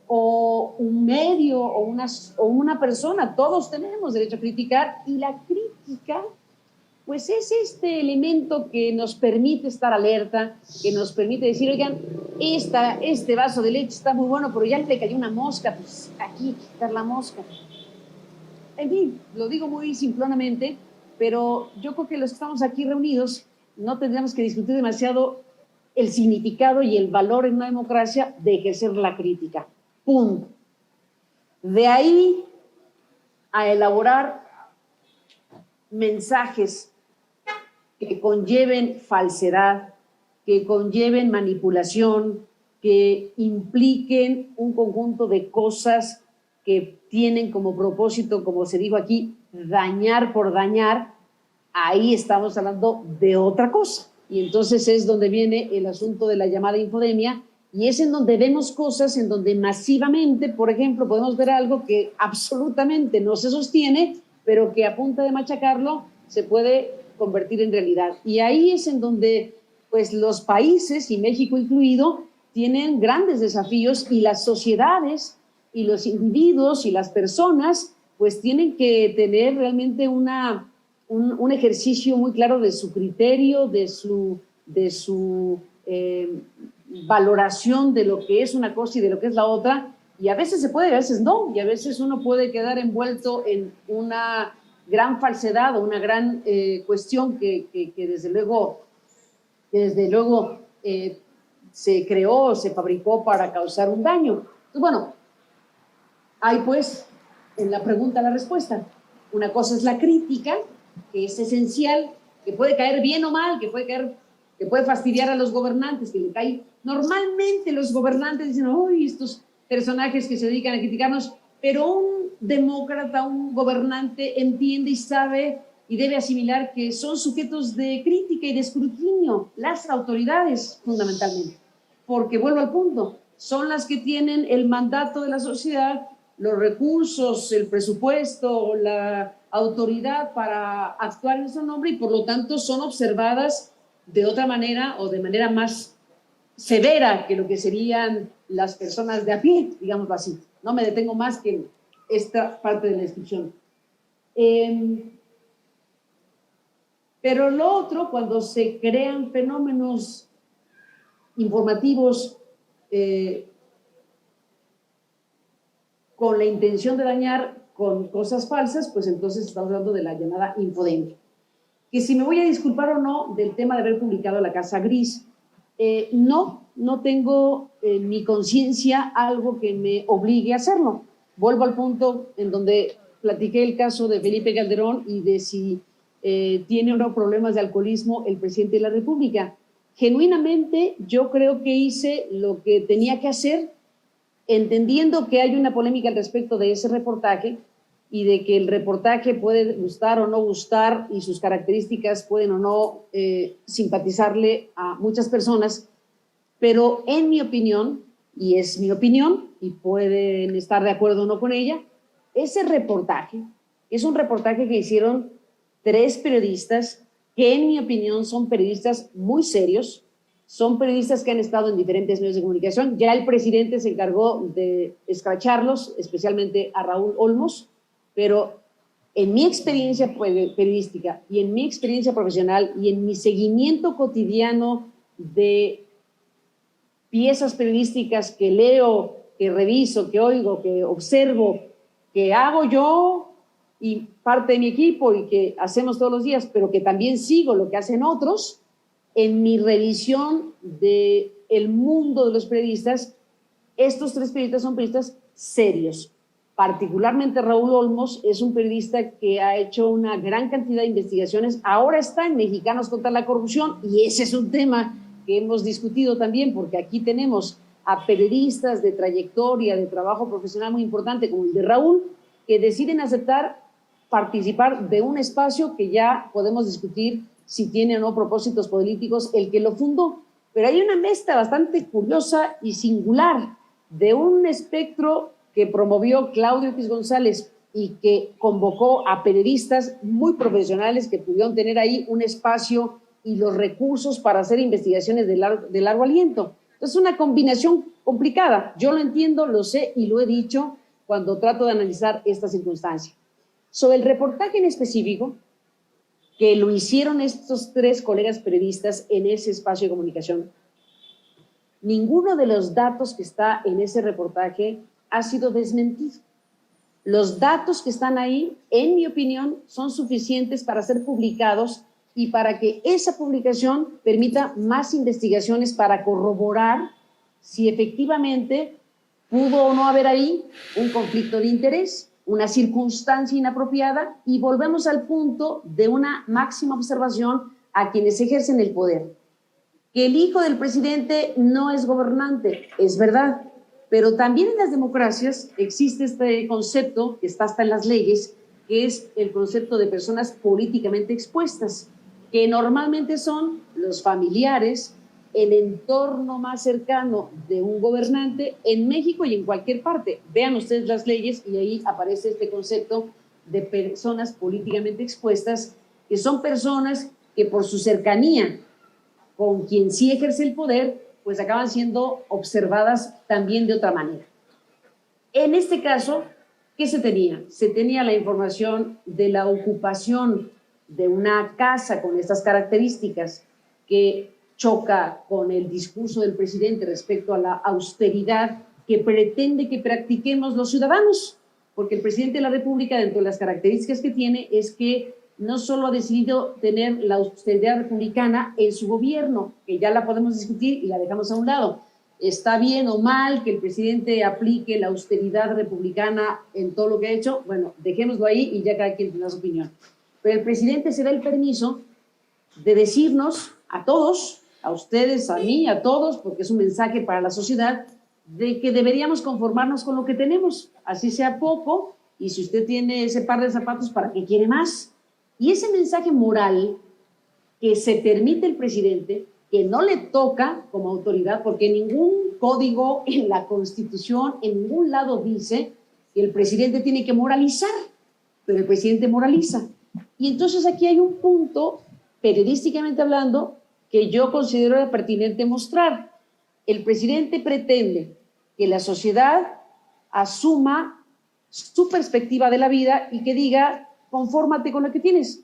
O un medio o una persona, todos tenemos derecho a criticar, y la crítica, pues es este elemento que nos permite estar alerta, que nos permite decir, oigan, este vaso de leche está muy bueno, pero ya le cayó una mosca, pues aquí quitar la mosca. En fin, lo digo muy simplonamente, pero yo creo que los que estamos aquí reunidos no tendríamos que discutir demasiado el significado y el valor en una democracia de ejercer la crítica. Punto. De ahí a elaborar mensajes que conlleven falsedad, que conlleven manipulación, que impliquen un conjunto de cosas que tienen como propósito, como se dijo aquí, dañar por dañar, ahí estamos hablando de otra cosa. Y entonces es donde viene el asunto de la llamada infodemia, y es en donde vemos cosas en donde masivamente, por ejemplo, podemos ver algo que absolutamente no se sostiene, pero que a punta de machacarlo se puede convertir en realidad. Y ahí es en donde pues los países, y México incluido, tienen grandes desafíos, y las sociedades y los individuos y las personas pues tienen que tener realmente un ejercicio muy claro de su criterio, de su valoración de lo que es una cosa y de lo que es la otra, y a veces se puede, a veces no, y a veces uno puede quedar envuelto en una gran falsedad o una gran cuestión que desde luego se creó, se fabricó para causar un daño. Entonces, bueno, hay pues en la pregunta la respuesta. Una cosa es la crítica, que es esencial, que puede caer bien o mal, que puede fastidiar a los gobernantes, que le cae. Normalmente los gobernantes dicen, uy, estos personajes que se dedican a criticarnos, pero demócrata, un gobernante entiende y sabe y debe asimilar que son sujetos de crítica y de escrutinio, las autoridades fundamentalmente, porque vuelvo al punto, son las que tienen el mandato de la sociedad, los recursos, el presupuesto, la autoridad para actuar en su nombre y por lo tanto son observadas de otra manera o de manera más severa que lo que serían las personas de a pie, digámoslo así. No me detengo más que en esta parte de la descripción. Pero lo otro, cuando se crean fenómenos informativos con la intención de dañar con cosas falsas, pues entonces estamos hablando de la llamada infodemia. Que si me voy a disculpar o no del tema de haber publicado La Casa Gris, no tengo en mi conciencia algo que me obligue a hacerlo. Vuelvo al punto en donde platiqué el caso de Felipe Calderón y de si tiene o no problemas de alcoholismo el presidente de la República. Genuinamente yo creo que hice lo que tenía que hacer, entendiendo que hay una polémica al respecto de ese reportaje y de que el reportaje puede gustar o no gustar y sus características pueden o no simpatizarle a muchas personas, pero en mi opinión, y es mi opinión, y pueden estar de acuerdo o no con ella, ese reportaje es un reportaje que hicieron 3 periodistas que en mi opinión son periodistas muy serios, son periodistas que han estado en diferentes medios de comunicación. Ya el presidente se encargó de escracharlos, especialmente a Raúl Olmos, pero en mi experiencia periodística y en mi experiencia profesional y en mi seguimiento cotidiano de piezas periodísticas que leo, que reviso, que oigo, que observo, que hago yo y parte de mi equipo y que hacemos todos los días, pero que también sigo lo que hacen otros, en mi revisión del mundo de los periodistas, estos 3 periodistas son periodistas serios. Particularmente Raúl Olmos es un periodista que ha hecho una gran cantidad de investigaciones, ahora está en Mexicanos contra la Corrupción y ese es un tema que hemos discutido también porque aquí tenemos a periodistas de trayectoria, de trabajo profesional muy importante como el de Raúl, que deciden aceptar participar de un espacio que ya podemos discutir si tiene o no propósitos políticos el que lo fundó. Pero hay una mezcla bastante curiosa y singular de un espectro que promovió Claudio X González y que convocó a periodistas muy profesionales que pudieron tener ahí un espacio y los recursos para hacer investigaciones de largo aliento. Es una combinación complicada. Yo lo entiendo, lo sé y lo he dicho cuando trato de analizar esta circunstancia. Sobre el reportaje en específico, que lo hicieron estos 3 colegas periodistas en ese espacio de comunicación, ninguno de los datos que está en ese reportaje ha sido desmentido. Los datos que están ahí, en mi opinión, son suficientes para ser publicados y para que esa publicación permita más investigaciones para corroborar si efectivamente pudo o no haber ahí un conflicto de interés, una circunstancia inapropiada, y volvemos al punto de una máxima observación a quienes ejercen el poder. Que el hijo del presidente no es gobernante, es verdad, pero también en las democracias existe este concepto, que está hasta en las leyes, que es el concepto de personas políticamente expuestas, que normalmente son los familiares, el entorno más cercano de un gobernante en México y en cualquier parte. Vean ustedes las leyes y ahí aparece este concepto de personas políticamente expuestas, que son personas que por su cercanía con quien sí ejerce el poder, pues acaban siendo observadas también de otra manera. En este caso, ¿qué se tenía? Se tenía la información de la ocupación de una casa con estas características que choca con el discurso del presidente respecto a la austeridad que pretende que practiquemos los ciudadanos, porque el presidente de la República, dentro de las características que tiene, es que no solo ha decidido tener la austeridad republicana en su gobierno, que ya la podemos discutir y la dejamos a un lado. ¿Está bien o mal que el presidente aplique la austeridad republicana en todo lo que ha hecho? Bueno, dejémoslo ahí y ya cada quien tiene su opinión. Pero el presidente se da el permiso de decirnos a todos, a ustedes, a mí, a todos, porque es un mensaje para la sociedad, de que deberíamos conformarnos con lo que tenemos, así sea poco, y si usted tiene ese par de zapatos, ¿para qué quiere más? Y ese mensaje moral que se permite el presidente, que no le toca como autoridad, porque ningún código en la Constitución, en ningún lado dice que el presidente tiene que moralizar, pero el presidente moraliza. Y entonces aquí hay un punto, periodísticamente hablando, que yo considero pertinente mostrar. El presidente pretende que la sociedad asuma su perspectiva de la vida y que diga, confórmate con lo que tienes.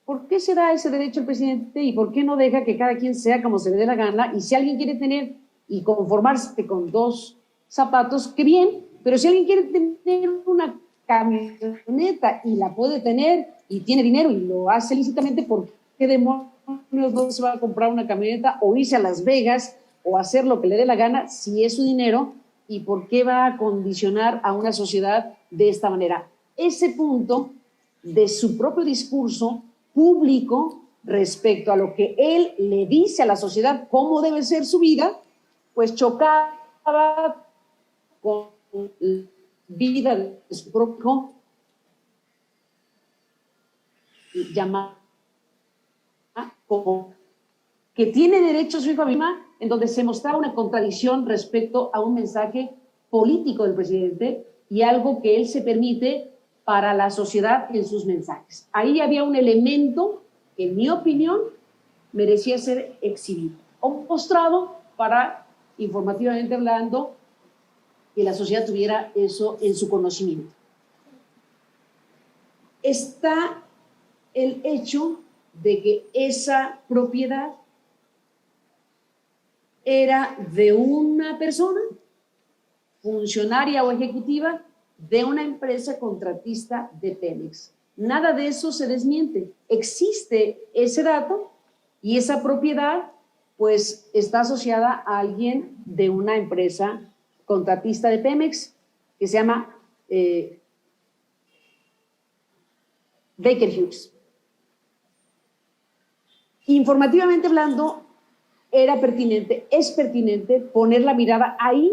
¿Por qué se da ese derecho al presidente y por qué no deja que cada quien sea como se le dé la gana? Y si alguien quiere tener y conformarse con 2 zapatos, qué bien, pero si alguien quiere tener una camioneta y la puede tener y tiene dinero y lo hace lícitamente, ¿por qué demonios no se va a comprar una camioneta o irse a Las Vegas o hacer lo que le dé la gana si es su dinero? ¿Y por qué va a condicionar a una sociedad de esta manera? Ese punto de su propio discurso público respecto a lo que él le dice a la sociedad cómo debe ser su vida, pues chocaba con la vida de su propio llamada como que tiene derecho a su hijo a misma, en donde se mostraba una contradicción respecto a un mensaje político del presidente y algo que él se permite para la sociedad en sus mensajes. Ahí había un elemento que, en mi opinión, merecía ser exhibido o mostrado para, informativamente hablando, que la sociedad tuviera eso en su conocimiento. Está el hecho de que esa propiedad era de una persona, funcionaria o ejecutiva, de una empresa contratista de Pemex. Nada de eso se desmiente. Existe ese dato y esa propiedad pues está asociada a alguien de una empresa contratista de Pemex que se llama Baker Hughes. Informativamente hablando, era pertinente, es pertinente poner la mirada ahí.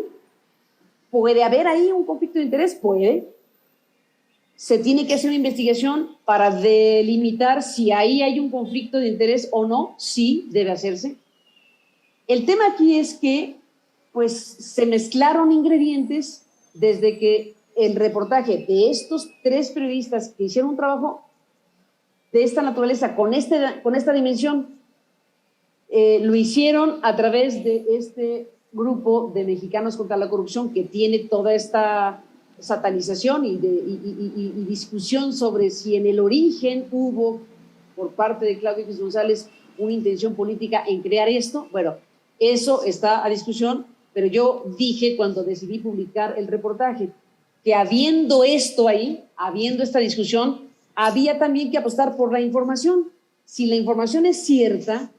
¿Puede haber ahí un conflicto de interés? Puede. Se tiene que hacer una investigación para delimitar si ahí hay un conflicto de interés o no. Sí, debe hacerse. El tema aquí es que pues, se mezclaron ingredientes desde que el reportaje de estos 3 periodistas que hicieron un trabajo de esta naturaleza, con esta dimensión, lo hicieron a través de este grupo de Mexicanos contra la Corrupción que tiene toda esta satanización y discusión sobre si en el origen hubo por parte de Claudio X González una intención política en crear esto. Bueno, eso está a discusión, pero yo dije cuando decidí publicar el reportaje que habiendo esto ahí, habiendo esta discusión, había también que apostar por la información. Si la información es cierta,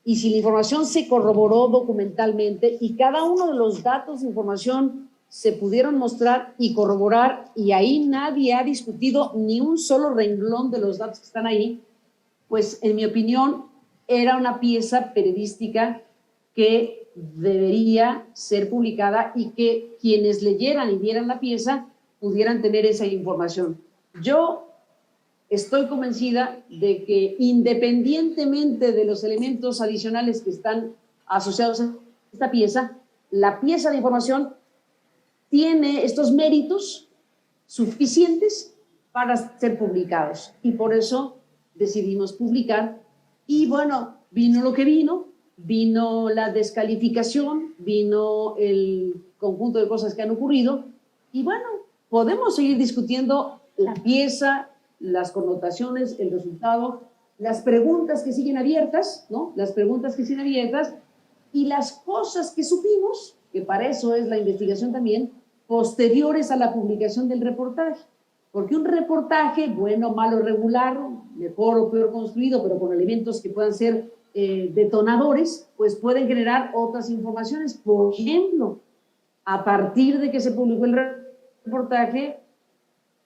y si la información se corroboró documentalmente y cada uno de los datos de información se pudieron mostrar y corroborar y ahí nadie ha discutido ni un solo renglón de los datos que están ahí, pues en mi opinión era una pieza periodística que debería ser publicada y que quienes leyeran y vieran la pieza pudieran tener esa información. Yo estoy convencida de que independientemente de los elementos adicionales que están asociados a esta pieza, la pieza de información tiene estos méritos suficientes para ser publicados y por eso decidimos publicar. Y bueno, vino lo que vino la descalificación, vino el conjunto de cosas que han ocurrido y bueno, podemos seguir discutiendo la pieza, las connotaciones, el resultado, las preguntas que siguen abiertas, ¿no? Las preguntas que siguen abiertas y las cosas que supimos, que para eso es la investigación también, posteriores a la publicación del reportaje. Porque un reportaje, bueno, malo, regular, mejor o peor construido, pero con elementos que puedan ser detonadores, pues pueden generar otras informaciones. Por ejemplo, a partir de que se publicó el reportaje,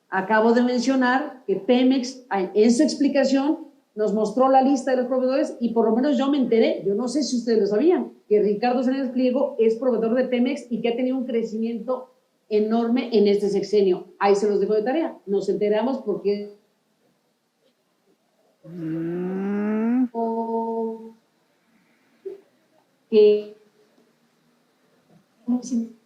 acabo de mencionar que Pemex, en su explicación, nos mostró la lista de los proveedores y por lo menos yo me enteré, yo no sé si ustedes lo sabían, que Ricardo Salinas Pliego es proveedor de Pemex y que ha tenido un crecimiento enorme en este sexenio. Ahí se los dejo de tarea. Nos enteramos porque que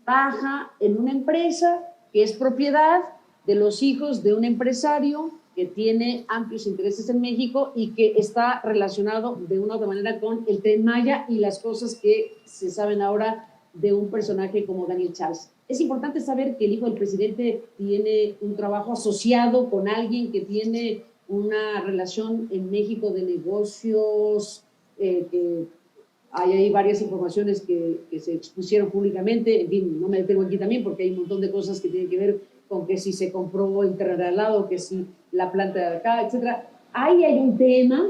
trabaja en una empresa que es propiedad de los hijos de un empresario que tiene amplios intereses en México y que está relacionado de una u otra manera con el Tren Maya y las cosas que se saben ahora de un personaje como Daniel Chávez. Es importante saber que el hijo del presidente tiene un trabajo asociado con alguien que tiene una relación en México de negocios, que hay varias informaciones que se expusieron públicamente. En fin, no me detengo aquí también porque hay un montón de cosas que tienen que ver con que si se compró internet de al lado, que si la planta de acá, etc. Ahí hay un tema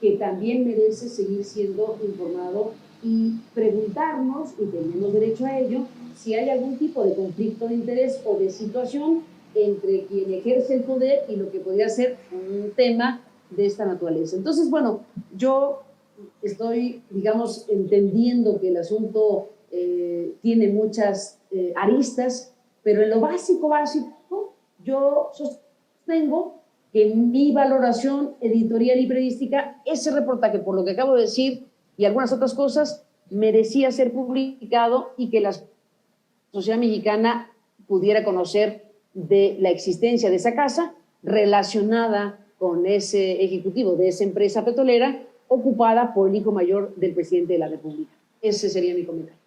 que también merece seguir siendo informado y preguntarnos, y tenemos derecho a ello, si hay algún tipo de conflicto de interés o de situación entre quien ejerce el poder y lo que podría ser un tema de esta naturaleza. Entonces, bueno, yo estoy, digamos, entendiendo que el asunto tiene muchas aristas, pero en lo básico, yo sostengo que en mi valoración editorial y periodística, ese reportaje, por lo que acabo de decir, y algunas otras cosas, merecía ser publicado y que la sociedad mexicana pudiera conocer de la existencia de esa casa relacionada con ese ejecutivo de esa empresa petrolera ocupada por el hijo mayor del presidente de la República. Ese sería mi comentario.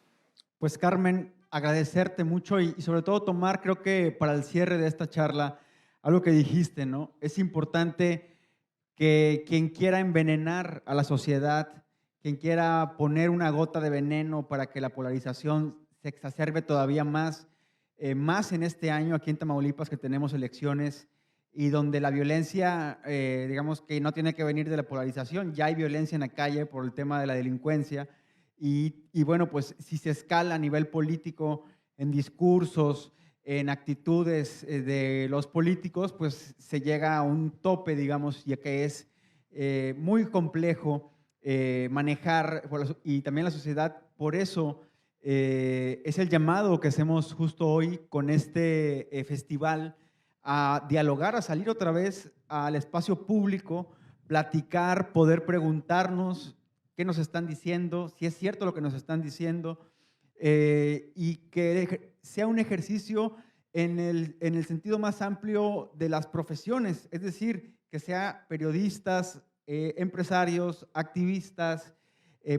Pues Carmen, agradecerte mucho y sobre todo tomar, creo que para el cierre de esta charla, algo que dijiste, ¿no? Es importante que quien quiera envenenar a la sociedad, quien quiera poner una gota de veneno para que la polarización se exacerbe todavía más, más en este año aquí en Tamaulipas que tenemos elecciones y donde la violencia, digamos que no tiene que venir de la polarización, ya hay violencia en la calle por el tema de la delincuencia y bueno, pues si se escala a nivel político en discursos, en actitudes de los políticos, pues se llega a un tope, digamos, ya que es muy complejo manejar y también la sociedad. Por eso es el llamado que hacemos justo hoy con este festival a dialogar, a salir otra vez al espacio público, platicar, poder preguntarnos qué nos están diciendo, si es cierto lo que nos están diciendo, y que sea un ejercicio en el sentido más amplio de las profesiones, es decir, que sea periodistas, empresarios, activistas,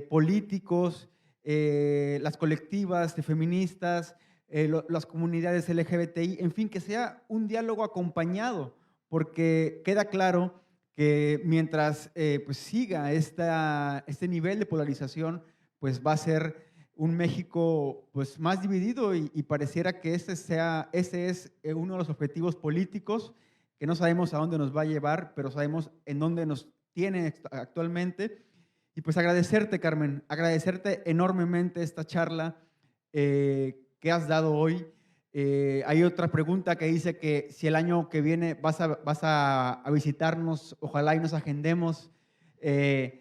políticos, las colectivas de feministas, las comunidades LGBTI, en fin, que sea un diálogo acompañado, porque queda claro que mientras pues siga este nivel de polarización, pues va a ser un México pues más dividido y pareciera que ese es uno de los objetivos políticos, que no sabemos a dónde nos va a llevar, pero sabemos en dónde nos tiene actualmente. Y pues agradecerte, Carmen, agradecerte enormemente esta charla que has dado hoy. Hay otra pregunta que dice que si el año que viene vas a visitarnos, ojalá y nos agendemos y…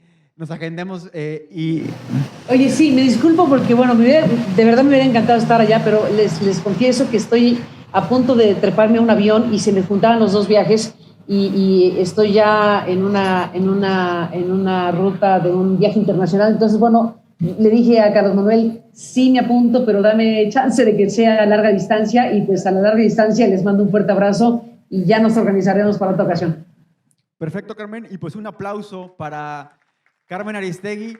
Oye, sí, me disculpo porque, bueno, de verdad me hubiera encantado estar allá, pero les confieso que estoy a punto de treparme a un avión y se me juntaban los dos viajes y estoy ya en una ruta de un viaje internacional. Entonces, bueno, le dije a Carlos Manuel, sí me apunto, pero dame chance de que sea a larga distancia y pues a la larga distancia les mando un fuerte abrazo y ya nos organizaremos para otra ocasión. Perfecto, Carmen, y pues un aplauso para Carmen Aristegui.